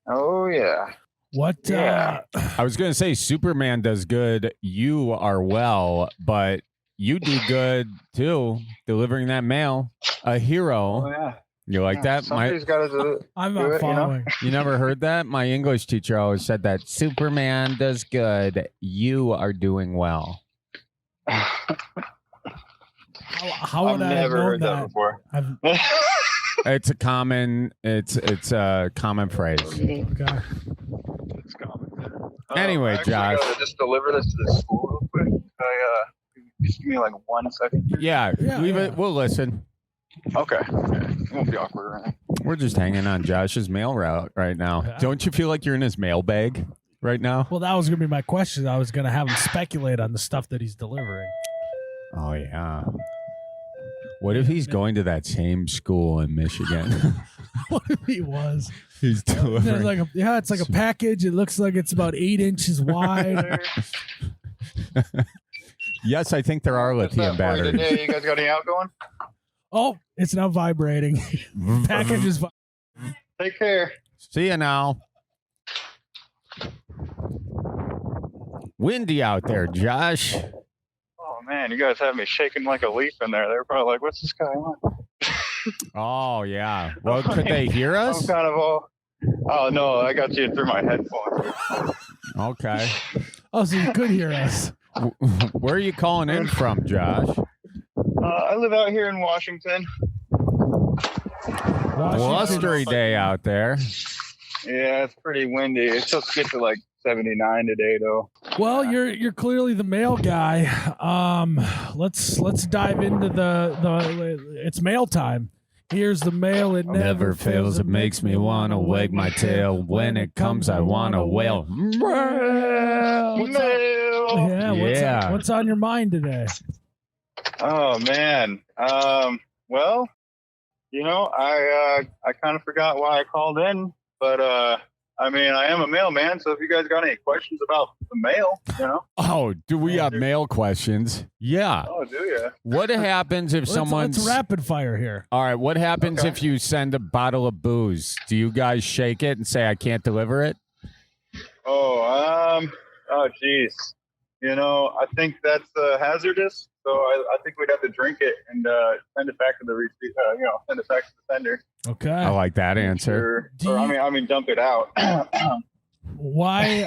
Oh, yeah. What? Yeah. I was gonna say Superman does good. You are well, but you do good too, delivering that mail. A hero. Oh, yeah. You like that? Somebody's got to do it. I'm Do not it, you know? following. You never heard that? My English teacher always said that Superman does good. You are doing well. How I've would I have never known heard that before. It's a common phrase. Okay. It's common. Anyway, I actually Josh. gotta just deliver this to the school real quick. Just give me like 1 second. Yeah, Yeah, leave yeah. it. We'll listen. Okay. It won't be awkward or anything. We're just hanging on Josh's mail route right now. Yeah. Don't you feel like you're in his mailbag right now? Well, that was going to be my question. I was going to have him speculate on the stuff that he's delivering. Oh yeah. What if he's going to that same school in Michigan? What if he was? He's delivering. It's like a package. It looks like it's about 8 inches wide. Yes, I think there are What's lithium that for you batteries. today? You guys got any outgoing? Oh, it's now vibrating. Package is. Take care. See you now. Windy out there, Josh. Oh, man. You guys have me shaking like a leaf in there. They're probably like, what's this guy on? Oh yeah. Well, could they hear us? I'm kind of all. Oh no, I got you through my headphones. Okay. Oh, so you could hear us. Where are you calling in from, Josh? I live out here in Washington. Blustery day out there. Yeah, it's pretty windy. It's supposed to get to like 79 today, though. Well, you're clearly the mail guy. Let's dive into the it's mail time. Here's the mail. It never fails. It makes me wanna wag my tail. When it comes, I wanna wail. Yeah. What's on your mind today? Oh man. Well, I kind of forgot why I called in, but I mean, I am a mailman, so if you guys got any questions about the mail, Oh, do we have mail questions? Yeah. Oh, do you? What happens if someone's... Let's rapid fire here. All right, what happens if you send a bottle of booze? Do you guys shake it and say, I can't deliver it? Oh, geez. I think that's hazardous, so I think we'd have to drink it and send it back to the receipt. Send it back to the sender. Okay. I like that answer. I mean, dump it out. Why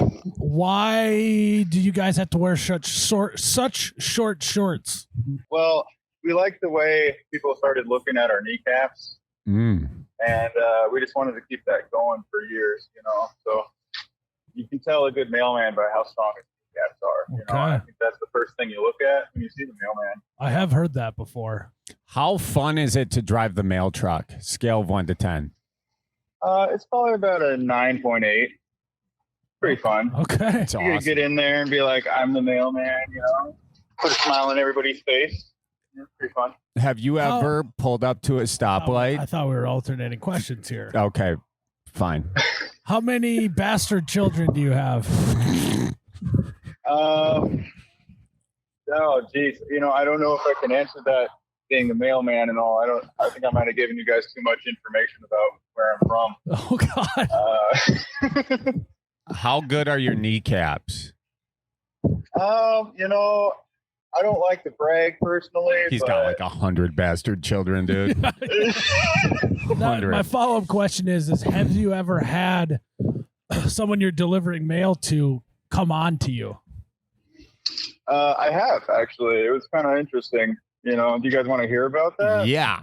do you guys have to wear such short shorts? Well, we like the way people started looking at our kneecaps, and we just wanted to keep that going for years. So you can tell a good mailman by how strong his kneecaps are. I think that's the first thing you look at when you see the mailman. I have heard that before. How fun is it to drive the mail truck? Scale of 1 to 10. It's probably about a 9.8. Pretty fun. Okay. You awesome. Get in there and be like, I'm the mailman, put a smile on everybody's face. It's pretty fun. Have you ever pulled up to a stoplight? I thought we were alternating questions here. Okay, fine. How many bastard children do you have? Oh, geez. I don't know if I can answer that being a mailman and all. I think I might have given you guys too much information about where I'm from. Oh, God. How good are your kneecaps? I don't like to brag personally. He's got like 100 bastard children, dude. 100. My follow-up question is have you ever had someone you're delivering mail to come on to you? I have, actually. It was kind of interesting. Do you guys want to hear about that? Yeah.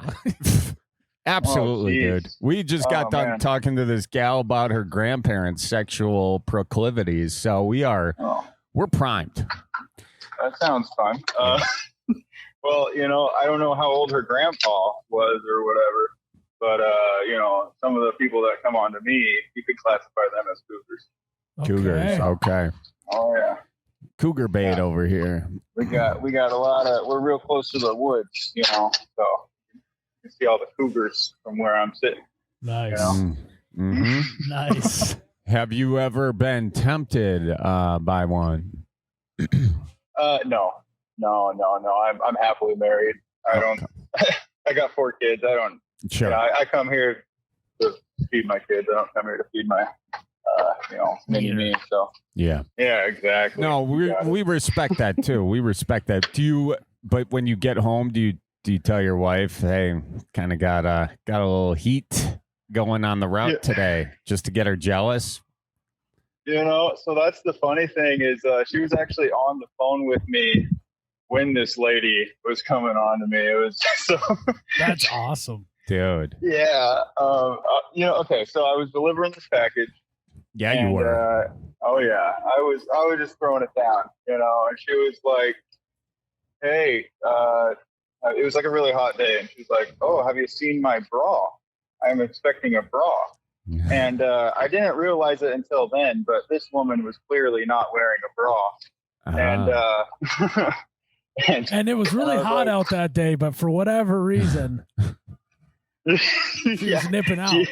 Absolutely, dude. We just got done talking to this gal about her grandparents' sexual proclivities, so we're primed. That sounds fun. Well, I don't know how old her grandpa was or whatever, but some of the people that come on to me, you could classify them as cougars. Cougars, okay. Oh yeah. Cougar bait over here. We got a lot of. We're real close to the woods, so you can see all the cougars from where I'm sitting. Nice. Mm-hmm. Nice. Have you ever been tempted by one? No. I'm happily married. I don't. I got 4 kids. I don't. Sure. I come here to feed my kids. I don't come here to feed my. Me. So yeah, exactly. No, we respect that too. We respect that. But when you get home, do you tell your wife, hey, kind of got a little heat going on the route today, just to get her jealous? So that's the funny thing is she was actually on the phone with me when this lady was coming on to me. It was so. That's awesome, dude. Yeah. Okay. So I was delivering this package. Yeah, you were. Oh yeah, I was just throwing it down, and she was like, "Hey," it was like a really hot day, and she's like, "Oh, have you seen my bra? I'm expecting a bra." And I didn't realize it until then, but this woman was clearly not wearing a bra, and it was really hot out that day, but for whatever reason, she was nipping out.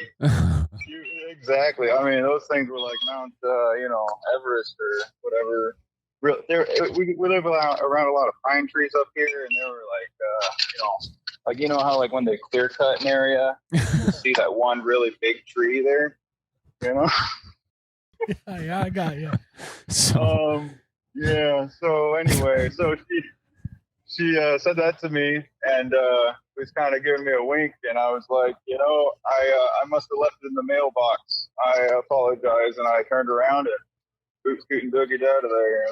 Exactly. I mean, those things were like Mount, Everest or whatever. We live around a lot of pine trees up here, and they were like, how like when they clear cut an area, you see that one really big tree there, Yeah, I got you. So anyway, so she said that to me and was kind of giving me a wink, and I was like, I must have left it in the mailbox. I apologize, and I turned around and boot scooting boogied out of there.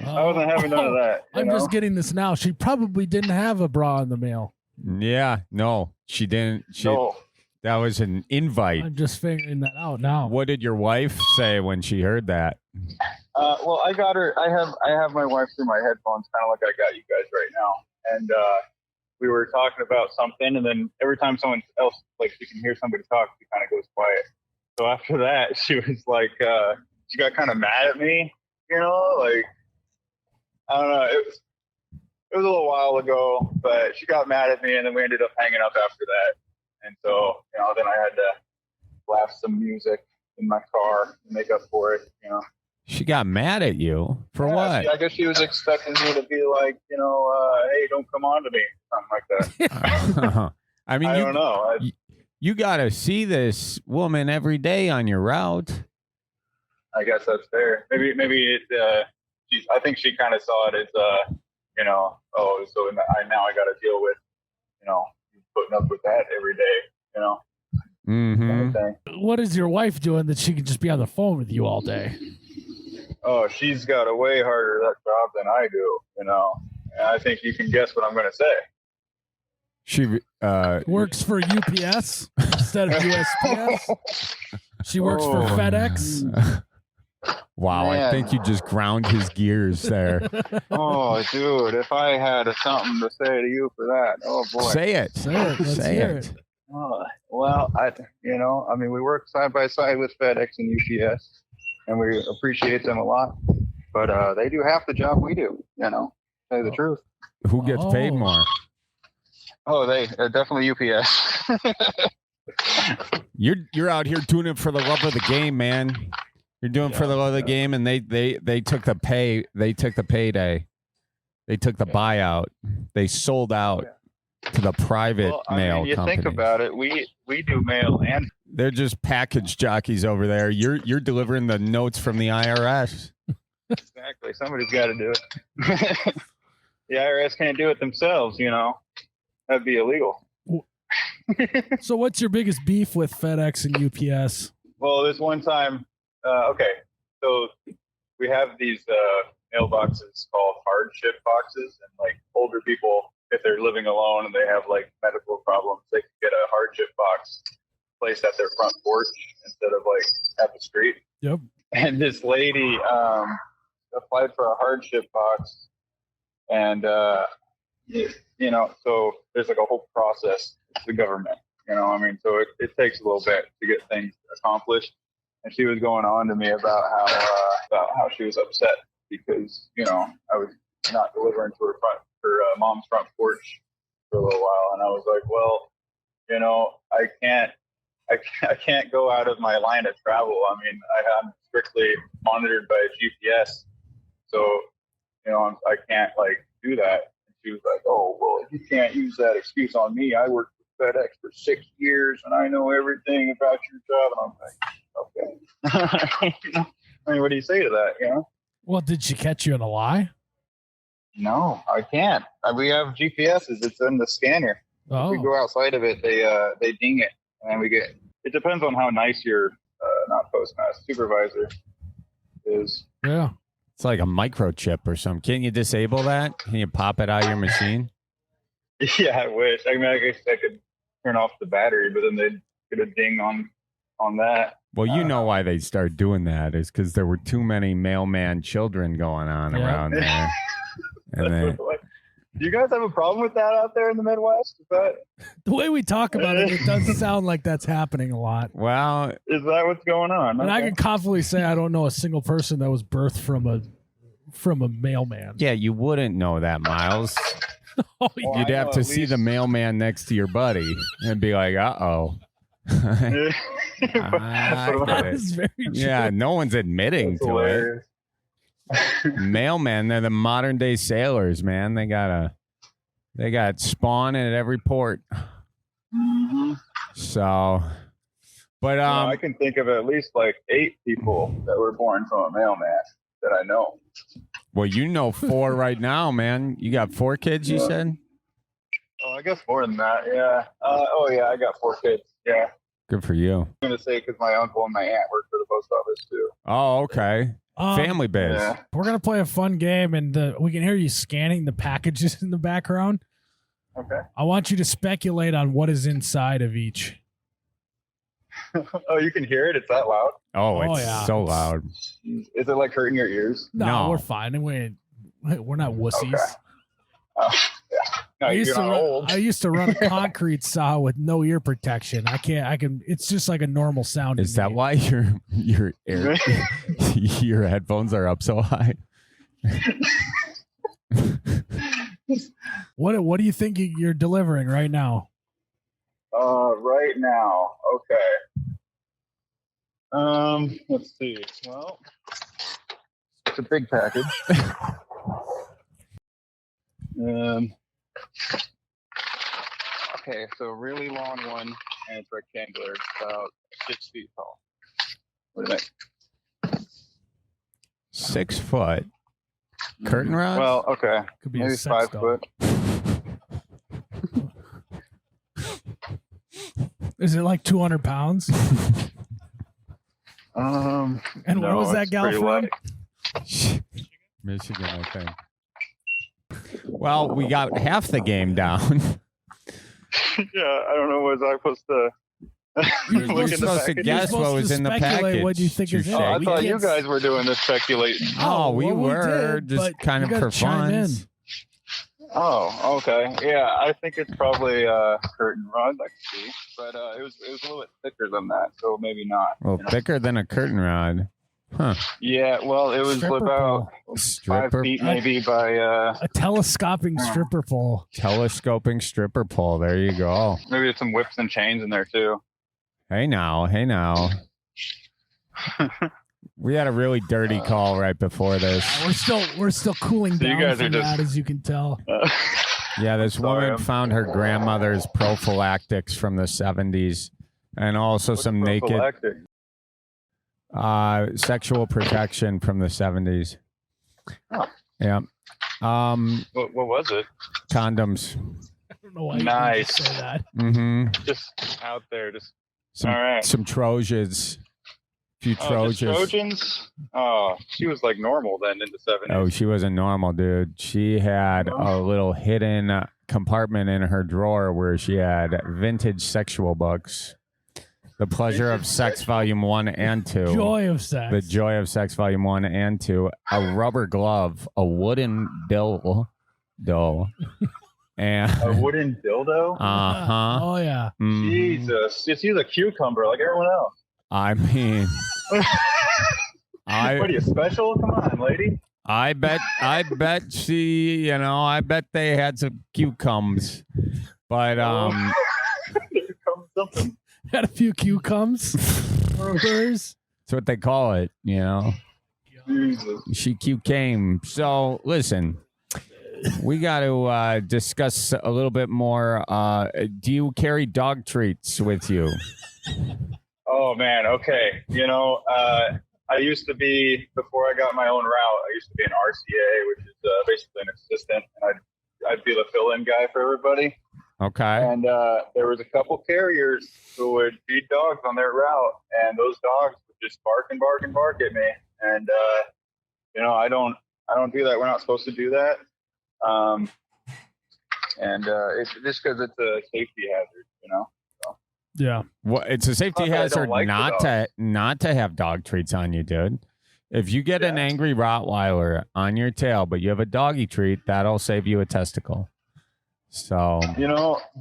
I wasn't having none of that. I'm just getting this now. She probably didn't have a bra in the mail. Yeah, no, she didn't. No. That was an invite. I'm just figuring that out now. What did your wife say when she heard that? Well, I got her. I have my wife through my headphones, kind of like I got you guys right now. And we were talking about something, and then every time someone else, like, she can hear somebody talk, she kind of goes quiet. So after that, she was like, she got kind of mad at me, like, I don't know. It was a little while ago, but she got mad at me, and then we ended up hanging up after that. And so, then I had to blast some music in my car to make up for it, She got mad at you for what? I guess she was expecting me to be like, hey, don't come on to me, something like that. I mean, I don't know. You got to see this woman every day on your route. I guess that's fair. Maybe it. I think she kind of saw it as, so now I got to deal with, putting up with that every day, Mm-hmm. What is your wife doing that she can just be on the phone with you all day? Oh, she's got a way harder job than I do, And I think you can guess what I'm going to say. She works for UPS instead of USPS. She works for FedEx. Wow, Man. I think you just ground his gears there. Oh, dude, if I had something to say to you for that, oh boy. Say it. Let's Say hear it. Oh, well, we work side by side with FedEx and UPS, and we appreciate them a lot. But they do half the job we do, tell you the truth. Who gets paid more? Oh, they definitely UPS. You're out here doing it for the love of the game, man. You're doing it for the love of the game, and they took the pay. They took the payday. They took the buyout. They sold out to the private mail you company. Think about it. We do mail, and they're just package jockeys over there. You're delivering the notes from the IRS. Exactly. Somebody's got to do it. The IRS can't do it themselves. That'd be illegal. So, what's your biggest beef with FedEx and UPS? Well, this one time. So we have these mailboxes called hardship boxes, and like older people, if they're living alone and they have like medical problems, they can get a hardship box placed at their front porch instead of like at the street. Yep. And this lady applied for a hardship box, and so there's like a whole process. It's the government, so it takes a little bit to get things accomplished. And she was going on to me about how she was upset because I was not delivering to her mom's front porch for a little while, and I was like, well, I can't go out of my line of travel. I mean, I'm strictly monitored by GPS, so I can't like do that. And she was like, oh well, you can't use that excuse on me. I worked for FedEx for 6 years, and I know everything about your job. And I'm like, okay. I mean, what do you say to that? Well, did she catch you in a lie? No, I can't. We have GPSs. It's in the scanner. Oh. If we go outside of it, they ding it, and then we get. It depends on how nice your not postmaster supervisor is. Yeah, it's like a microchip or something. Can't you disable that? Can you pop it out of your machine? Yeah, I wish. I mean, I guess I could turn off the battery, but then they'd get a ding on that. Well, you know why they start doing that is because there were too many mailman children going on around there. And then, do you guys have a problem with that out there in the Midwest? Is that the way we talk about it? It does sound like that's happening a lot. Well, is that what's going on? And I can confidently say I don't know a single person that was birthed from a mailman. Yeah, you wouldn't know that, Miles. Oh, yeah. You'd have to see the mailman next to your buddy and be like, "Uh-oh." I get it. Very true. Yeah, no one's admitting to it. Mailmen, they're the modern day sailors, man. They got spawn at every port. Mm-hmm. So, but I can think of at least like 8 people that were born from a mailman that I know. Well, you know 4 right now, man. You got 4 kids, you said? Oh, I guess more than that. Yeah. Yeah, I got 4 kids. Yeah. Good for you. I'm gonna say because my uncle and my aunt work for the post office too. Oh, okay. Family biz. Yeah. We're gonna play a fun game, and we can hear you scanning the packages in the background. Okay. I want you to speculate on what is inside of each. Oh, you can hear it. It's that loud. Oh, it's so loud. Is it like hurting your ears? No. We're fine. We're not wussies. Okay. Yeah. No, I used to run a concrete saw with no ear protection. I can. It's just like a normal sound. Is that why your headphones are up so high? What do you think you're delivering right now? Right now, okay. Let's see. Well, it's a big package. Okay, so a really long one, and it's rectangular. It's about 6 feet tall. What do you think? 6 foot. Curtain rods? Well, okay. Could be Maybe a sex 5 doll. foot. Is it like 200 pounds? And And where was that gal from? Michigan, I think. Well, we got half the game down. Yeah, I don't know. Was I supposed to You're look in the supposed to package? guess what was in the package. What do you think is in Touche. it? I We thought you can't- guys were doing the speculating. Oh, we well, were did, just but kind you of gotta for chime fun. in. Oh, okay. Yeah, I think it's probably curtain rod. I can see, but it was a little bit thicker than that, so maybe not. Well, thicker than a curtain rod. Huh. Yeah, well, it was Stripper about 5 Stripper feet maybe by. A telescoping stripper pole. telescoping stripper pole. There you go. Maybe there's some whips and chains in there too. Hey now. We had a really dirty call right before this. We're still cooling So you down guys from are just- that, as you can tell. Yeah, this Sorry, woman I'm- found her grandmother's prophylactics from the 70s and also some naked Prophylactic? sexual protection from the 70s. Oh. Yeah. What was it? Condoms. I don't know why Nice. you say that. Mm-hmm. Just out there, just Some, all right. some Trojans. A few Oh, Trojans. just Trojans? Oh, she was like normal then in the 70s. Oh, she wasn't normal, dude. She had a little hidden compartment in her drawer where she had vintage sexual books. The Pleasure of Sex, Volume 1 and 2. Joy of sex. The Joy of Sex, Volume 1 and 2. A rubber glove, a wooden dildo, and A wooden dildo? uh-huh. Oh yeah. Mhm. Jesus. Just use a cucumber like everyone else. I mean, What are you, special? Come on, lady. I bet she, I bet they had some cucumbers. But Here comes something. Had a few cucumbers. that's what they call it, Jesus. She came. So listen, we got to discuss a little bit more. Do you carry dog treats with you? Oh, man. Okay. I used to be, before I got my own route, I used to be an RCA, which is basically an assistant. And I'd be the fill-in guy for everybody. Okay. And there was a couple carriers who would feed dogs on their route, and those dogs would just bark and bark and bark at me. And I don't do that. We're not supposed to do that. It's just because it's a safety hazard. Yeah. Well, it's a safety Not that I hazard don't like the not to have dog treats on you, dude. If you get an angry Rottweiler on your tail, but you have a doggy treat, that'll save you a testicle. So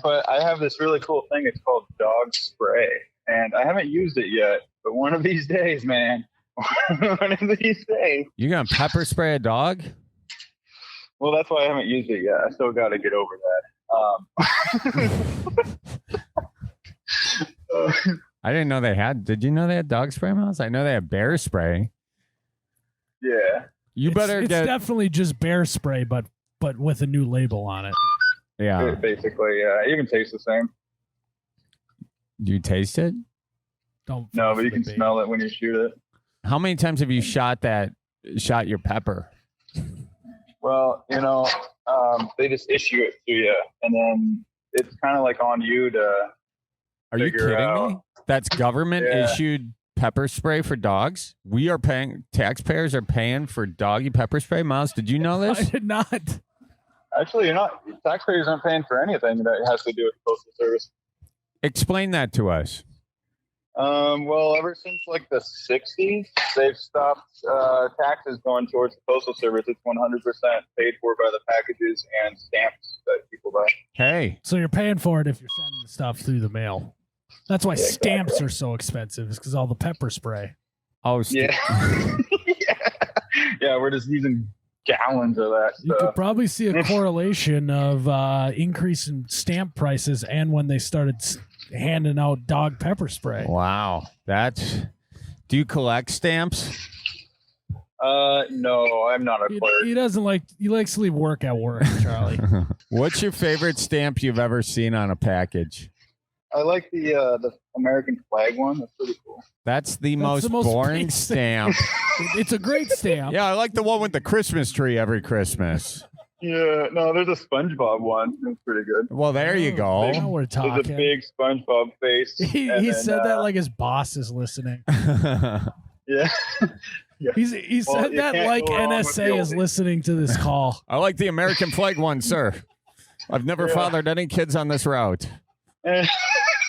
But I have this really cool thing. It's called dog spray, and I haven't used it yet. But one of these days, man, one of these days. you're gonna pepper spray a dog? Well, that's why I haven't used it yet. I still got to get over that. I didn't know they had. Did you know they had dog spray mouse? I know they have bear spray. Yeah. You better it's get. definitely just bear spray, but with a new label on it. Yeah. Basically, yeah. You can taste the same. Do you taste it? Don't. No, but you can smell it when you shoot it. How many times have you shot your pepper? Well, they just issue it to you, and then it's kind of like on you to. Are you kidding out. me? That's government issued pepper spray for dogs. We are paying. Taxpayers are paying for doggy pepper spray. Miles, did you know this? I did not. Actually, you're not. Taxpayers aren't paying for anything that has to do with the Postal Service. Explain that to us. Well, ever since like the 60s, they've stopped taxes going towards the Postal Service. It's 100% paid for by the packages and stamps that people buy. Hey. So you're paying for it if you're sending stuff through the mail. That's why stamps are so expensive. It's because all the pepper spray. Oh, yeah. Yeah, we're just using gallons of that stuff. You could probably see a correlation of increase in stamp prices and when they started handing out dog pepper spray. Wow. Do you collect stamps? No, I'm not a clerk. He doesn't like, he likes to leave work at work, Charlie. What's your favorite stamp you've ever seen on a package? I like the American flag one. That's pretty cool. That's the most boring stamp. It's a great stamp. Yeah, I like the one with the Christmas tree every Christmas. Yeah, no, there's a SpongeBob one. It's pretty good. Well, there you go. Now we're talking. There's a big SpongeBob face. He said that like his boss is listening. Yeah. He said that like NSA is listening to this call. I like the American flag one, sir. I've never fathered any kids on this route.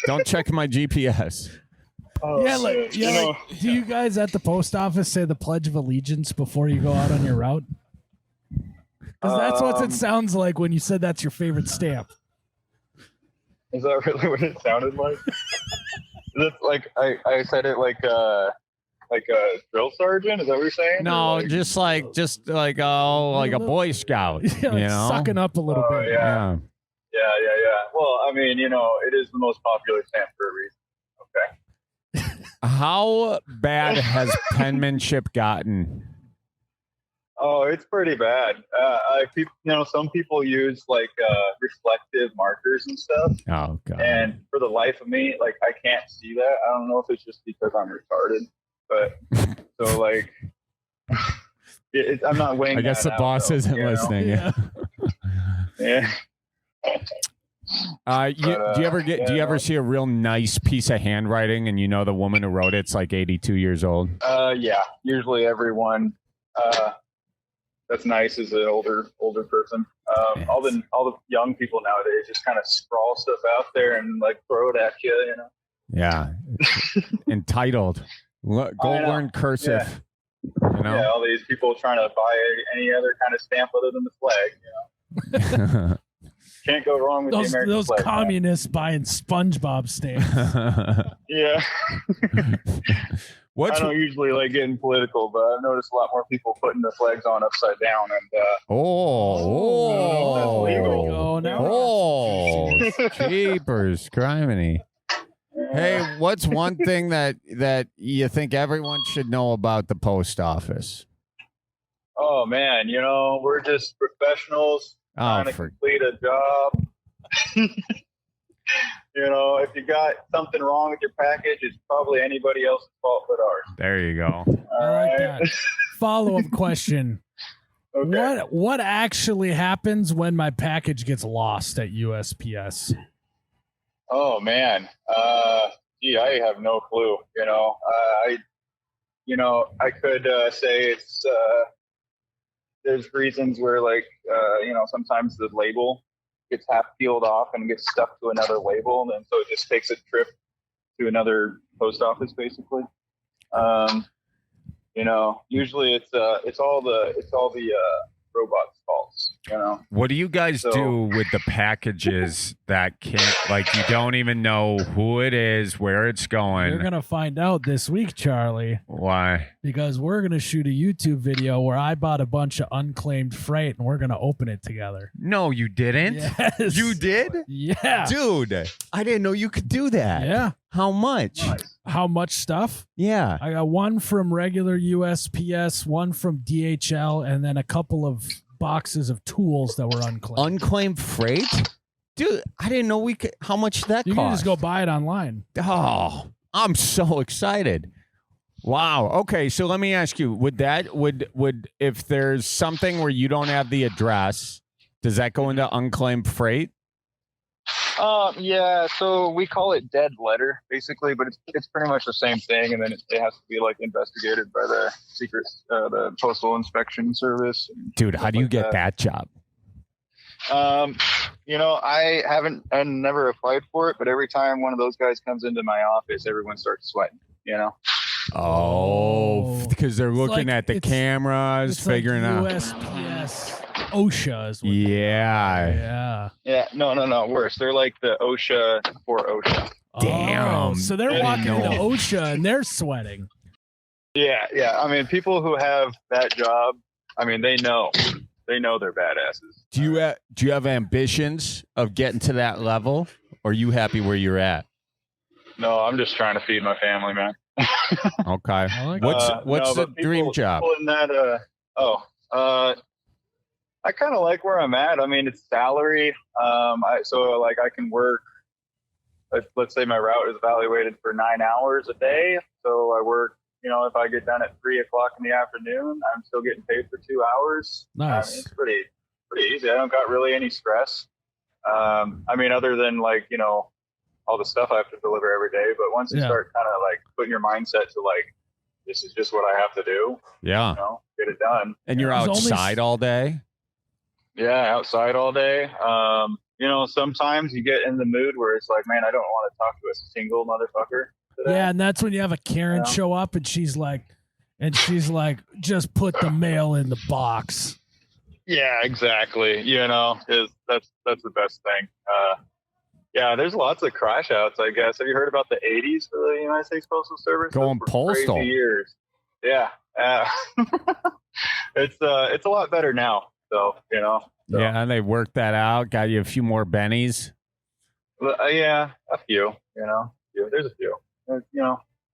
Don't check my GPS. Like, do you guys at the post office say the Pledge of Allegiance before you go out on your route? Because that's what it sounds like when you said that's your favorite stamp. Is that really what it sounded like? Is it like I said it like a drill sergeant? Is that what you're saying? No, just like a Boy Scout. Yeah, sucking up a little bit. Yeah. Well, I mean, it is the most popular stamp for a reason. Okay. How bad has penmanship gotten? Oh, it's pretty bad. Some people use like reflective markers and stuff. Oh God! And for the life of me, like I can't see that. I don't know if it's just because I'm retarded, but so like, I'm not weighing. I guess the boss isn't listening. Yeah. Do you ever see a real nice piece of handwriting and the woman who wrote it's like 82 years old? Yeah. Usually everyone that's nice is an older person. All the young people nowadays just kind of scrawl stuff out there and like throw it at you, Yeah. Entitled. Go learn cursive. Yeah, all these people trying to buy any other kind of stamp other than the flag, Can't go wrong with the American those flag. communists buying SpongeBob stamps. Yeah. I don't usually like getting political, but I've noticed a lot more people putting the flags on upside down. And jeepers, criminy. Hey, what's one thing that you think everyone should know about the post office? Oh man, we're just professionals trying to complete a job. If you got something wrong with your package, it's probably anybody else's fault but ours. There you go. I like that. Follow-up question. Okay. What actually happens when my package gets lost at USPS? Oh man. I have no clue. I could say it's there's reasons where sometimes the label gets half peeled off and gets stuck to another label, and so it just takes a trip to another post office basically. Usually it's all the robot's faults. What do you guys do with the packages that you don't even know who it is, where it's going? You're going to find out this week, Charlie. Why? Because we're going to shoot a YouTube video where I bought a bunch of unclaimed freight and we're going to open it together. No, you didn't? Yes. You did? Yeah. Dude, I didn't know you could do that. Yeah. How much? Nice. How much stuff? Yeah. I got one from regular USPS, one from DHL, and then a couple of boxes of tools that were unclaimed. Unclaimed freight? Dude, I didn't know we could. How much that You cost? can just go buy it online. Oh, I'm so excited. Wow. Okay. So let me ask you: would if there's something where you don't have the address, does that go into unclaimed freight? Yeah. So we call it dead letter, basically, but it's pretty much the same thing, and then it has to be like investigated by the the Postal Inspection Service. Dude, how do you get that job? I never applied for it, but every time one of those guys comes into my office, everyone starts sweating. Oh, because they're looking at the cameras, figuring out. USPS, OSHA is what Yeah. Yeah. No. Worse. They're like the OSHA for OSHA. Damn. So they're walking into OSHA and they're sweating. Yeah. I mean, people who have that job, I mean, they know they're badasses. Do you have ambitions of getting to that level, or are you happy where you're at? No, I'm just trying to feed my family, man. Okay. What's the dream job? I kind of like where I'm at. I mean, it's salary. I can work. Let's say my route is evaluated for 9 hours a day. So I work. If I get done at 3 o'clock in the afternoon, I'm still getting paid for 2 hours. Nice. I mean, it's pretty easy. I don't got really any stress. Other than all the stuff I have to deliver every day. But once you start kind of like putting your mindset to like, this is just what I have to do. Yeah. Get it done. And you're outside all day? Yeah, outside all day. Sometimes you get in the mood where it's like, man, I don't want to talk to a single motherfucker today. Yeah, and that's when you have a Karen show up and she's like, just put the mail in the box. Yeah, exactly. That's the best thing. There's lots of crash outs, I guess. Have you heard about the 80s for the United States Postal Service? Going postal. Crazy years. Yeah. It's a lot better now. So. Yeah, and they worked that out. Got you a few more bennies. Yeah, a few. There's a few.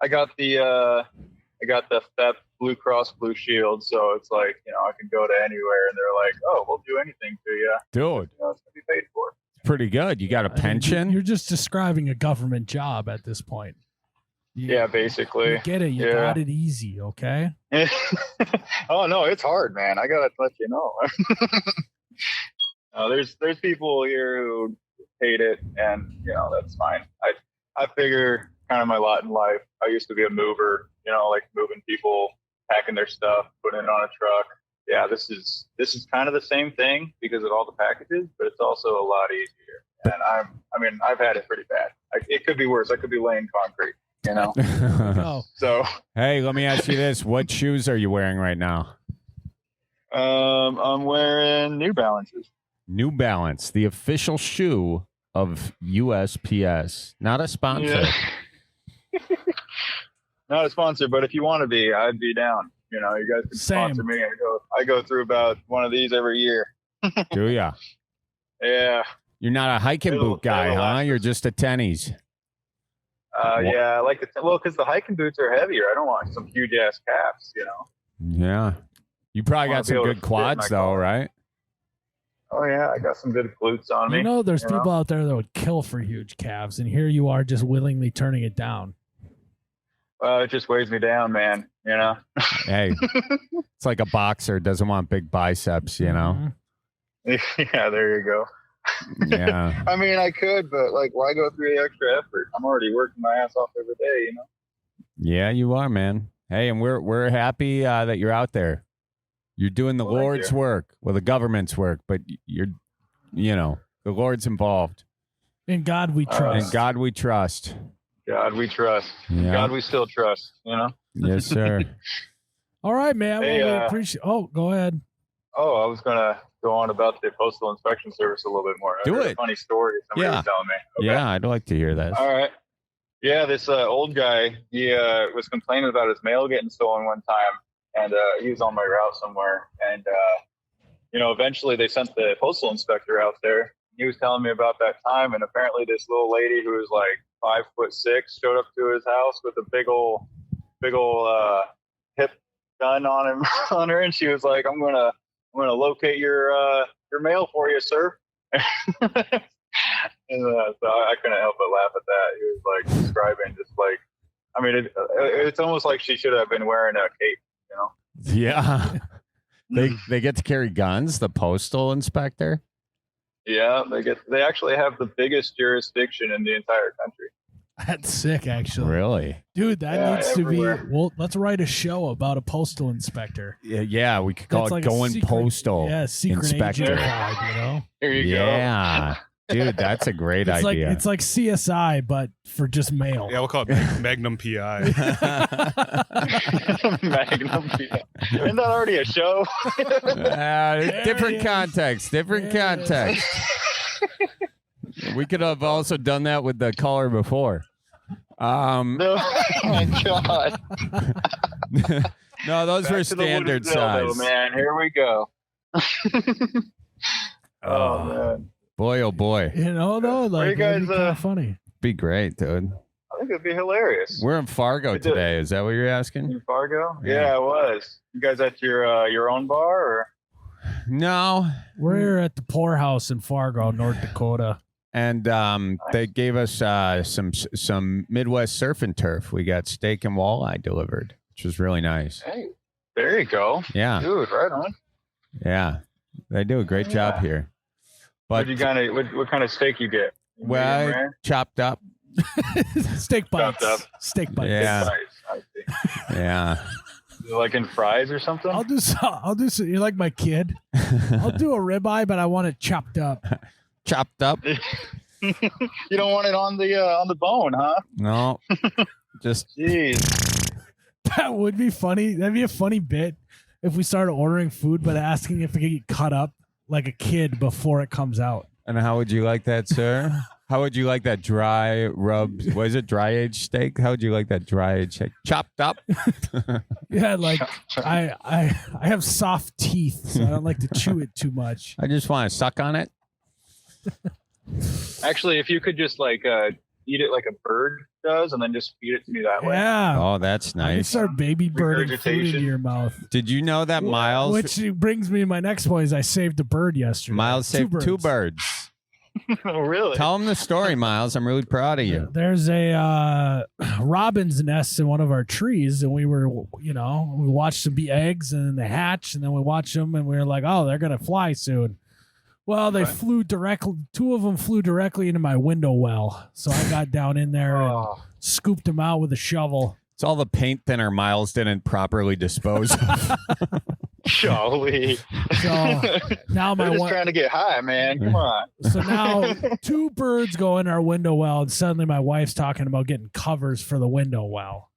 I got the theft Blue Cross Blue Shield, so it's like I can go to anywhere, and they're like, "Oh, we'll do anything to you, dude. It's gonna be paid for." Pretty good. You got a pension? You're just describing a government job at this point. Yeah, basically. You get it. You got it easy, okay? Oh, no, it's hard, man. I got to let you know. There's people here who hate it, and, that's fine. I figure kind of my lot in life. I used to be a mover, like moving people, packing their stuff, putting it on a truck. Yeah, this is kind of the same thing because of all the packages, but it's also a lot easier. And I've had it pretty bad. It could be worse. I could be laying concrete, So, hey, let me ask you this: what shoes are you wearing right now? I'm wearing New Balances. New Balance, the official shoe of USPS. Not a sponsor. Yeah. Not a sponsor, but if you want to be, I'd be down. You guys can sponsor me. I go through about one of these every year. Do ya? Yeah. You're not a hiking boot guy, huh? You're just a tennies. Yeah, I like because the hiking boots are heavier. I don't want some huge ass calves, Yeah. You probably got some good quads, though, right? Oh, yeah. I got some good glutes on me. There's people out there that would kill for huge calves, and here you are just willingly turning it down. It just weighs me down, man. Hey, it's like a boxer doesn't want big biceps, Yeah, there you go. Yeah. I mean, I could, but why go through the extra effort? I'm already working my ass off every day, Yeah, you are, man. Hey, and we're happy that you're out there. You're doing the Lord's work, the government's work, but you're, the Lord's involved. In God we trust. In God we trust. God we trust. Yeah. God we still trust, Yes, sir. All right, man. Hey, we appreciate. Oh, go ahead. Oh, I was gonna go on about the Postal Inspection Service a little bit more. Do it. A funny story somebody was telling me. Okay. Yeah, I'd like to hear that. All right. Yeah, this old guy, he was complaining about his mail getting stolen one time, and he was on my route somewhere, and eventually they sent the postal inspector out there. He was telling me about that time, and apparently this little lady who was like 5'6" showed up to his house with a big old hip gun on her, and she was like, "I'm gonna locate your mail for you, sir." And so I couldn't help but laugh at that. He was like describing just like I mean, it's almost like she should have been wearing a cape, you know? Yeah. They get to carry guns, the postal inspector? Yeah, they actually have the biggest jurisdiction in the entire country. That's sick, actually. Really? Dude, that needs everywhere. to be. Well, let's write a show about a postal inspector. Yeah, we could call That's it like a Going secret- Postal. Yeah, secret Inspector. agent vibe, you know? Here you go. Yeah. Dude, that's a great It's like idea. it's like CSI, but for just mail. Yeah, we'll call it Magnum PI. Magnum. Isn't that already a show? Different context. Different context. We could have also done that with the caller before. No, oh my God. No, those Back were to the standard wooden dildo, size. man. Here we go. Oh, man. Boy, oh boy. You know, though, like, you guys, kind of funny. Be great, dude. I think it'd be hilarious. We're in Fargo We did. today. Is that what you're asking? In Fargo? Yeah. Yeah, it was. You guys at your own bar, or? No. We're here at the Pourhouse in Fargo, North Dakota. And they gave us some Midwest surf and turf. We got steak and walleye delivered, which was really nice. Hey, there you go. Yeah. Dude, right on. Yeah. They do a great job here. But What kind of steak you get? Medium well, rare? chopped up. Steak bites. Chopped up. Steak bites. Yeah. Nice, I see. Yeah. Like in fries or something? I'll do some. You're like my kid. I'll do a ribeye, but I want it chopped up. Chopped up? You don't want it on the bone, huh? No. Just Jeez. That would be funny. That'd be a funny bit if we started ordering food, but asking if it could get cut up like a kid before it comes out. and how would you like that, sir? How would you like that dry rub? Was it dry aged steak? How would you like that dry aged steak? Chopped up? Yeah, like I have soft teeth, so I don't like to chew it too much. I just want to suck on it. Actually, if you could just like eat it like a bird does, and then just feed it to me that way. Yeah. Oh, that's You nice. start baby birding food into Regurgitation. your mouth. Did you know that Miles Which brings me to my next point is I saved a bird yesterday. Miles saved two birds? Oh, really? Tell him the story, Miles. I'm really proud of you. There's a robin's nest in one of our trees, and we were, we watched them be eggs, and then they hatch, and then we watched them, and we were like, oh, they're gonna fly soon. Well, they flew directly. Two of them flew directly into my window well, so I got down in there and scooped them out with a shovel. It's all the paint thinner Miles didn't properly dispose of. Jolly. So now They're just trying to get high, man. Come on. So now two birds go in our window well, and suddenly my wife's talking about getting covers for the window well.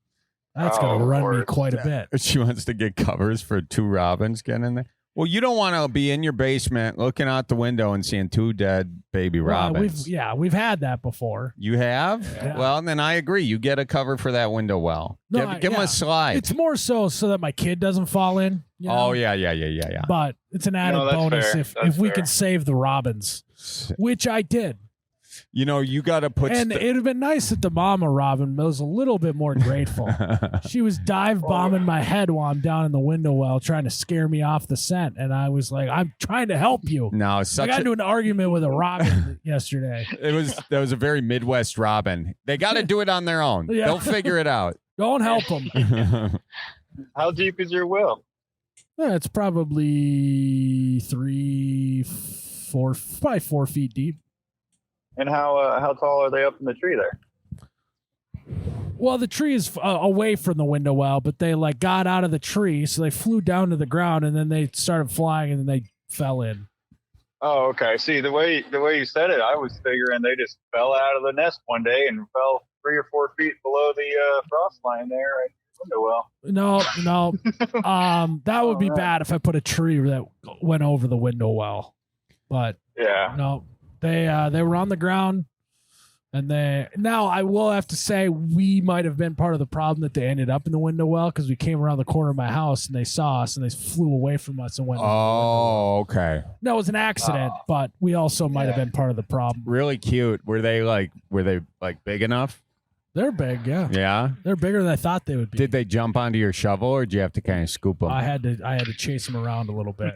That's going to run me Lord. quite a bit. She wants to get covers for two robins getting in there. Well, you don't want to be in your basement looking out the window and seeing two dead baby robins. We've had that before. You have? Yeah. Well, then I agree. You get a cover for that window well. No, Give him a slide. It's more so that my kid doesn't fall in. you know? Oh, yeah. But it's an added that's bonus fair. if That's we fair. can save the robins, which I did. You got to put... And it'd have been nice that the mama robin was a little bit more grateful. She was dive bombing my head while I'm down in the window well, trying to scare me off the scent. And I was like, I'm trying to help you. No, I got into an argument with a robin yesterday. that was a very Midwest robin. They got to do it on their own. Yeah. They'll figure it out. Don't help them. How deep is your will? Yeah, it's probably 4 feet deep. And how tall are they up in the tree there? Well, the tree is away from the window well, but they like got out of the tree, so they flew down to the ground, and then they started flying, and then they fell in. Oh, okay. See, the way you said it, I was figuring they just fell out of the nest one day and fell 3 or 4 feet below the frost line there. Right in the window well. No. That would be man. bad if I put a tree that went over the window well. But Yeah. no, they were on the ground, and now I will have to say we might have been part of the problem that they ended up in the window well, because we came around the corner of my house and they saw us and they flew away from us and went. Oh, okay. No, it was an accident, but we also might have been part of the problem. Really cute. Were they like big enough? They're big, yeah. Yeah. They're bigger than I thought they would be. Did they jump onto your shovel, or did you have to kind of scoop them? I had to chase them around a little bit.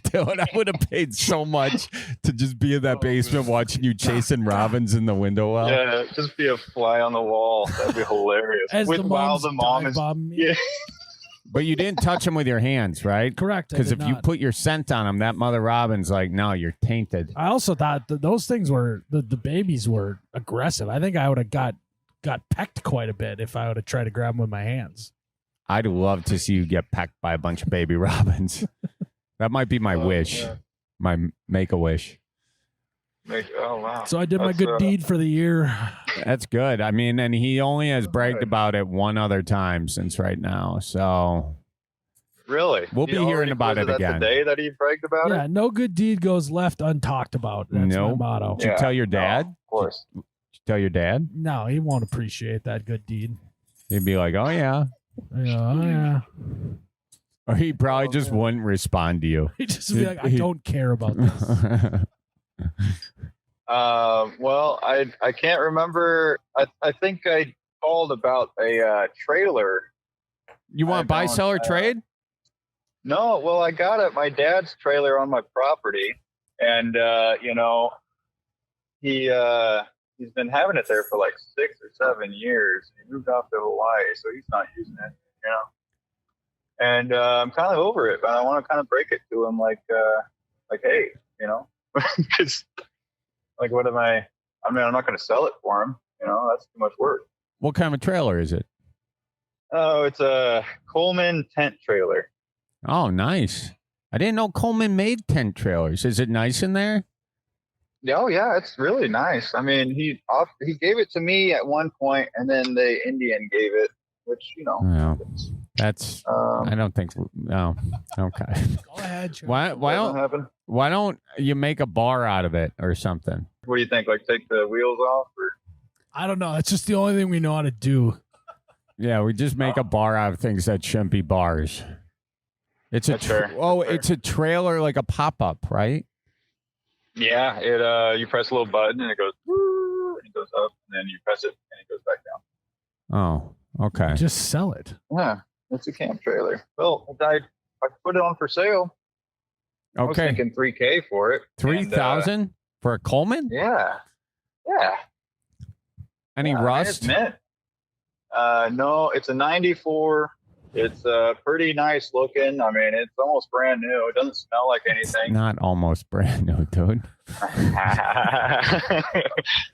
Dude, I would have paid so much to just be in that basement watching you chasing robins in the window well. Yeah, just be a fly on the wall. That'd be hilarious. As the mom is yeah. But you didn't touch them with your hands, right? Correct. Because if you put your scent on them, that mother robin's like, no, you're tainted. I also thought that those things were the babies were aggressive. I think I would have got pecked quite a bit if I would have tried to grab them with my hands. I'd love to see you get pecked by a bunch of baby robins. That might be my wish, yeah. my make-a-wish. Oh, wow. So I did my good deed for the year. That's good. I mean, and he only has bragged about it one other time since right now. So Really? We'll be hearing about it again. The day that he bragged about it? Yeah, no good deed goes left untalked about. That's my motto. Did you tell your dad? No, of course. Did you tell your dad? No, he won't appreciate that good deed. He'd be like, oh, yeah. Yeah. Or he probably just wouldn't respond to you. He'd just be like, I don't care about this. Well, I can't remember. I think I called about a trailer. You want buy, sell, or trade? No, well, I got my dad's trailer on my property, and he's been having it there for like 6 or 7 years. He moved off to Hawaii, so he's not using it, And I'm kind of over it, but I want to kind of break it to him, like, hey, because what am I mean, I'm not going to sell it for him. That's too much work. What kind of trailer is it? Oh, it's a Coleman tent trailer. Oh, nice. I didn't know Coleman made tent trailers. Is it nice in there? Oh, yeah, it's really nice. I mean, he gave it to me at one point, and then the Indian gave it, which, Yeah. That's, I don't think, no. Okay. Go ahead. Why don't you make a bar out of it or something? What do you think? Like take the wheels off? Or? I don't know. It's just the only thing we know how to do. Yeah, we just make a bar out of things that shouldn't be bars. It's it's a trailer, like a pop-up, right? Yeah, it you press a little button and it goes, and it goes up, and then you press it and it goes back down. Oh, okay. Just sell it. Yeah, it's a camp trailer. Well, I put it on for sale. Okay. I was thinking $3,000 for it. $3,000 for a Coleman? Yeah. Any rust? No, it's a 94. It's pretty nice looking. I mean, it's almost brand new. It doesn't smell like anything. It's not almost brand new, dude.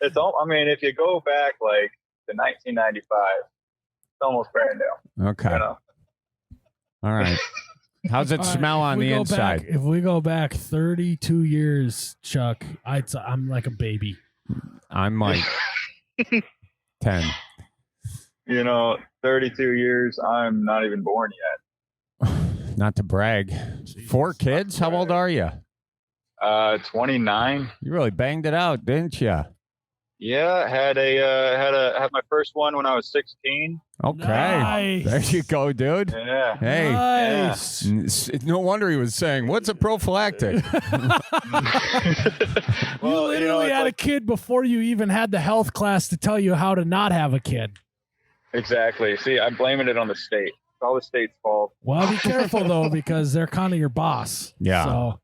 It's all. I mean, if you go back like to 1995, it's almost brand new. Okay. All right. How's it smell on the inside? If we go back 32 years, Chuck, I'm like a baby. I'm like 10. 32 years, I'm not even born yet. Not to brag. Jesus. 4 kids? How old are you? 29. You really banged it out, didn't you? Yeah, had my first one when I was 16. Okay. Nice. There you go, dude. Yeah. Hey. Nice. No wonder he was saying, what's a prophylactic? You literally had a kid before you even had the health class to tell you how to not have a kid. Exactly. See, I'm blaming it on the state. It's all the state's fault. Well, be careful, though, because they're kind of your boss. Yeah. So.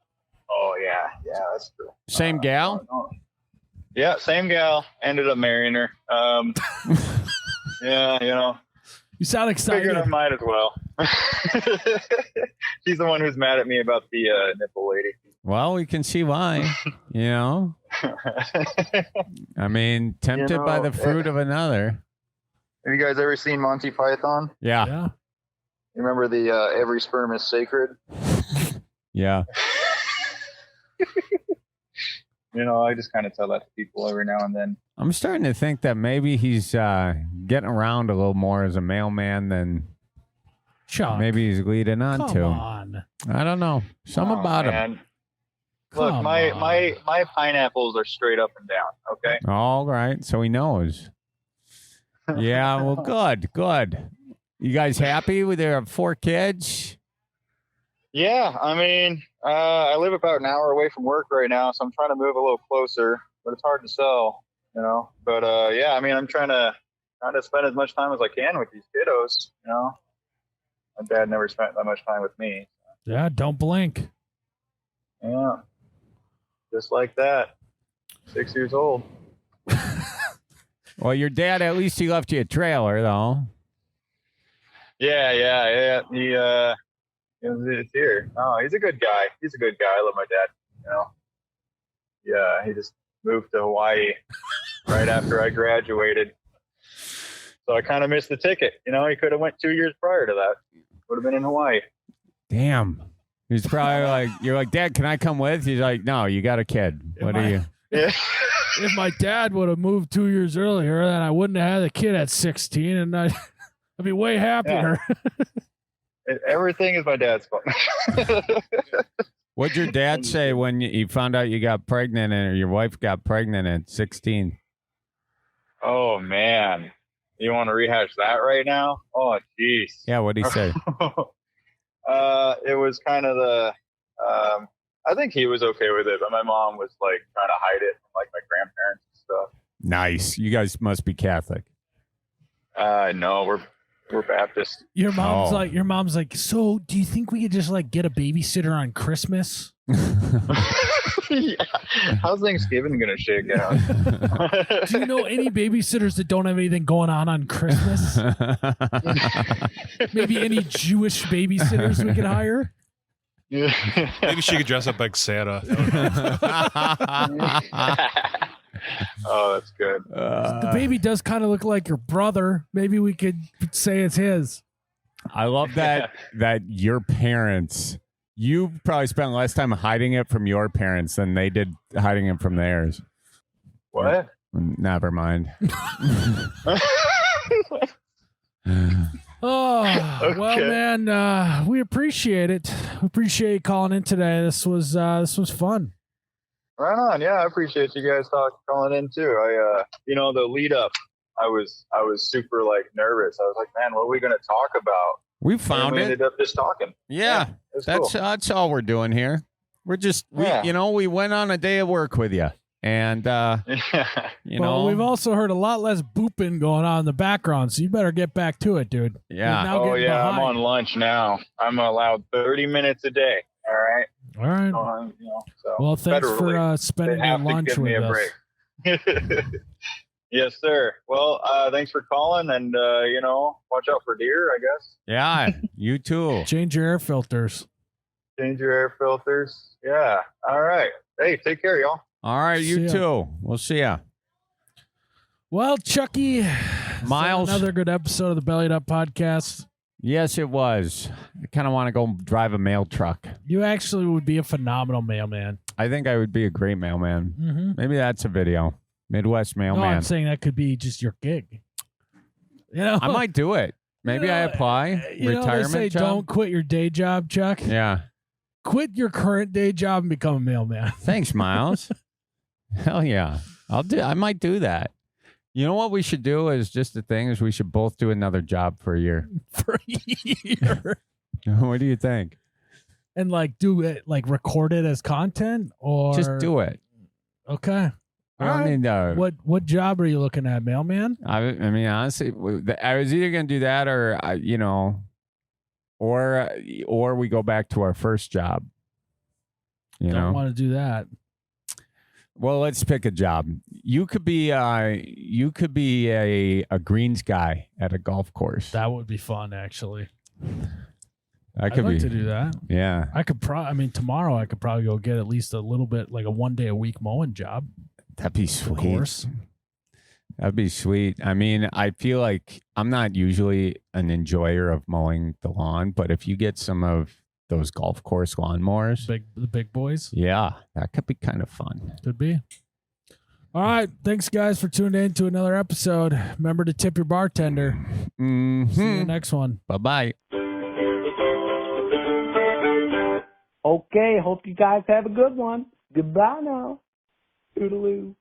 Oh, yeah. Yeah, that's true. Same gal? Yeah, same gal. Ended up marrying her. Yeah, You sound excited. Figured I might as well. She's the one who's mad at me about the nipple lady. Well, we can see why. I mean, tempted by the fruit of another. Have you guys ever seen Monty Python? Yeah. Yeah. You remember the every sperm is sacred? Yeah. I just kind of tell that to people every now and then. I'm starting to think that maybe he's getting around a little more as a mailman than Chuck. maybe he's leading on Come to. on. I don't know. Something about him. Look, my pineapples are straight up and down, okay? All right. So he knows. Yeah, well, good. You guys happy with their 4 kids? Yeah, I mean, I live about an hour away from work right now, so I'm trying to move a little closer, but it's hard to sell, But yeah, I mean, I'm trying to trying to spend as much time as I can with these kiddos. You know, my dad never spent that much time with me. Yeah, don't blink. Yeah, just like that. 6 years old. Well, your dad, at least he left you a trailer, though. Yeah. It's here. Oh, he's a good guy. He's a good guy. I love my dad. You know. Yeah, he just moved to Hawaii right after I graduated. So I kind of missed the ticket. You know, he could have went 2 years prior to that. Would have been in Hawaii. Damn. He's probably like, you're like, Dad, can I come with? He's like, no, you got a kid. What are you? Yeah. If my dad would have moved 2 years earlier, then I wouldn't have had a kid at 16, and I'd be way happier. Yeah. Everything is my dad's fault. What'd your dad say when you found out you got pregnant or your wife got pregnant at 16? Oh, man. You want to rehash that right now? Oh, jeez. Yeah, what'd he say? It was kind of I think he was okay with it, but my mom was like trying to hide it from like my grandparents and stuff. Nice. You guys must be Catholic. No, we're Baptist. Your mom's like, so do you think we could just like get a babysitter on Christmas? Yeah. How's Thanksgiving gonna shake out? Do you know any babysitters that don't have anything going on Christmas? Maybe any Jewish babysitters we could hire? Maybe she could dress up like Santa. Oh, that's good. The baby does kind of look like your brother. Maybe we could say it's his. I love that your parents, you probably spent less time hiding it from your parents than they did hiding it from theirs. What? Never mind. Oh, Okay. well, man, we appreciate it. We appreciate you calling in today. This was fun. Right on. Yeah, I appreciate you guys calling in too. The lead up, I was super like nervous. I was like, man, what are we going to talk about? We found and we it. ended up just talking. Yeah, cool. that's all we're doing here. We're just we went on a day of work with you, and we've also heard a lot less booping going on in the background, so you better get back to it, dude. Yeah. Oh yeah, I'm on lunch now. I'm allowed 30 minutes a day. All right. All right. So well, thanks for federally, spending they your have to lunch give me with a us. break. Yes, sir. Well, thanks for calling, and watch out for deer, I guess. Yeah, you too. Change your air filters. Change your air filters. Yeah. All right. Hey, take care, y'all. All right, you too. We'll see ya. Well, Chucky, Miles, another good episode of the Bellied Up Podcast. Yes, it was. I kind of want to go drive a mail truck. You actually would be a phenomenal mailman. I think I would be a great mailman. Mm-hmm. Maybe that's a video. Midwest mailman. No, I'm saying that could be just your gig. I might do it. Maybe I apply. Retirement they say job. Don't quit your day job, Chuck. Yeah. Quit your current day job and become a mailman. Thanks, Miles. Hell yeah. I might do that. You know what we should do is just the thing is we should both do another job for a year. For a year. What do you think? And do it, record it as content or Just do it. Okay. I don't need What job are you looking at, mailman? I mean, honestly, I was either going to do that or we go back to our first job. Don't want to do that. Well, let's pick a job. You could be a greens guy at a golf course. That would be fun, actually. I'd like to do that. Yeah. I could tomorrow I could probably go get at least a little bit, like a 1 day a week mowing job. That'd be sweet. Of course. That'd be sweet. I mean, I feel like I'm not usually an enjoyer of mowing the lawn, but if you get some of those golf course lawnmowers, the big boys, yeah, that could be kind of fun. Could be. All right, thanks guys for tuning in to another episode. Remember to tip your bartender. Mm-hmm. See you in the next one. Bye-bye. Okay, hope you guys have a good one. Goodbye now. Toodaloo.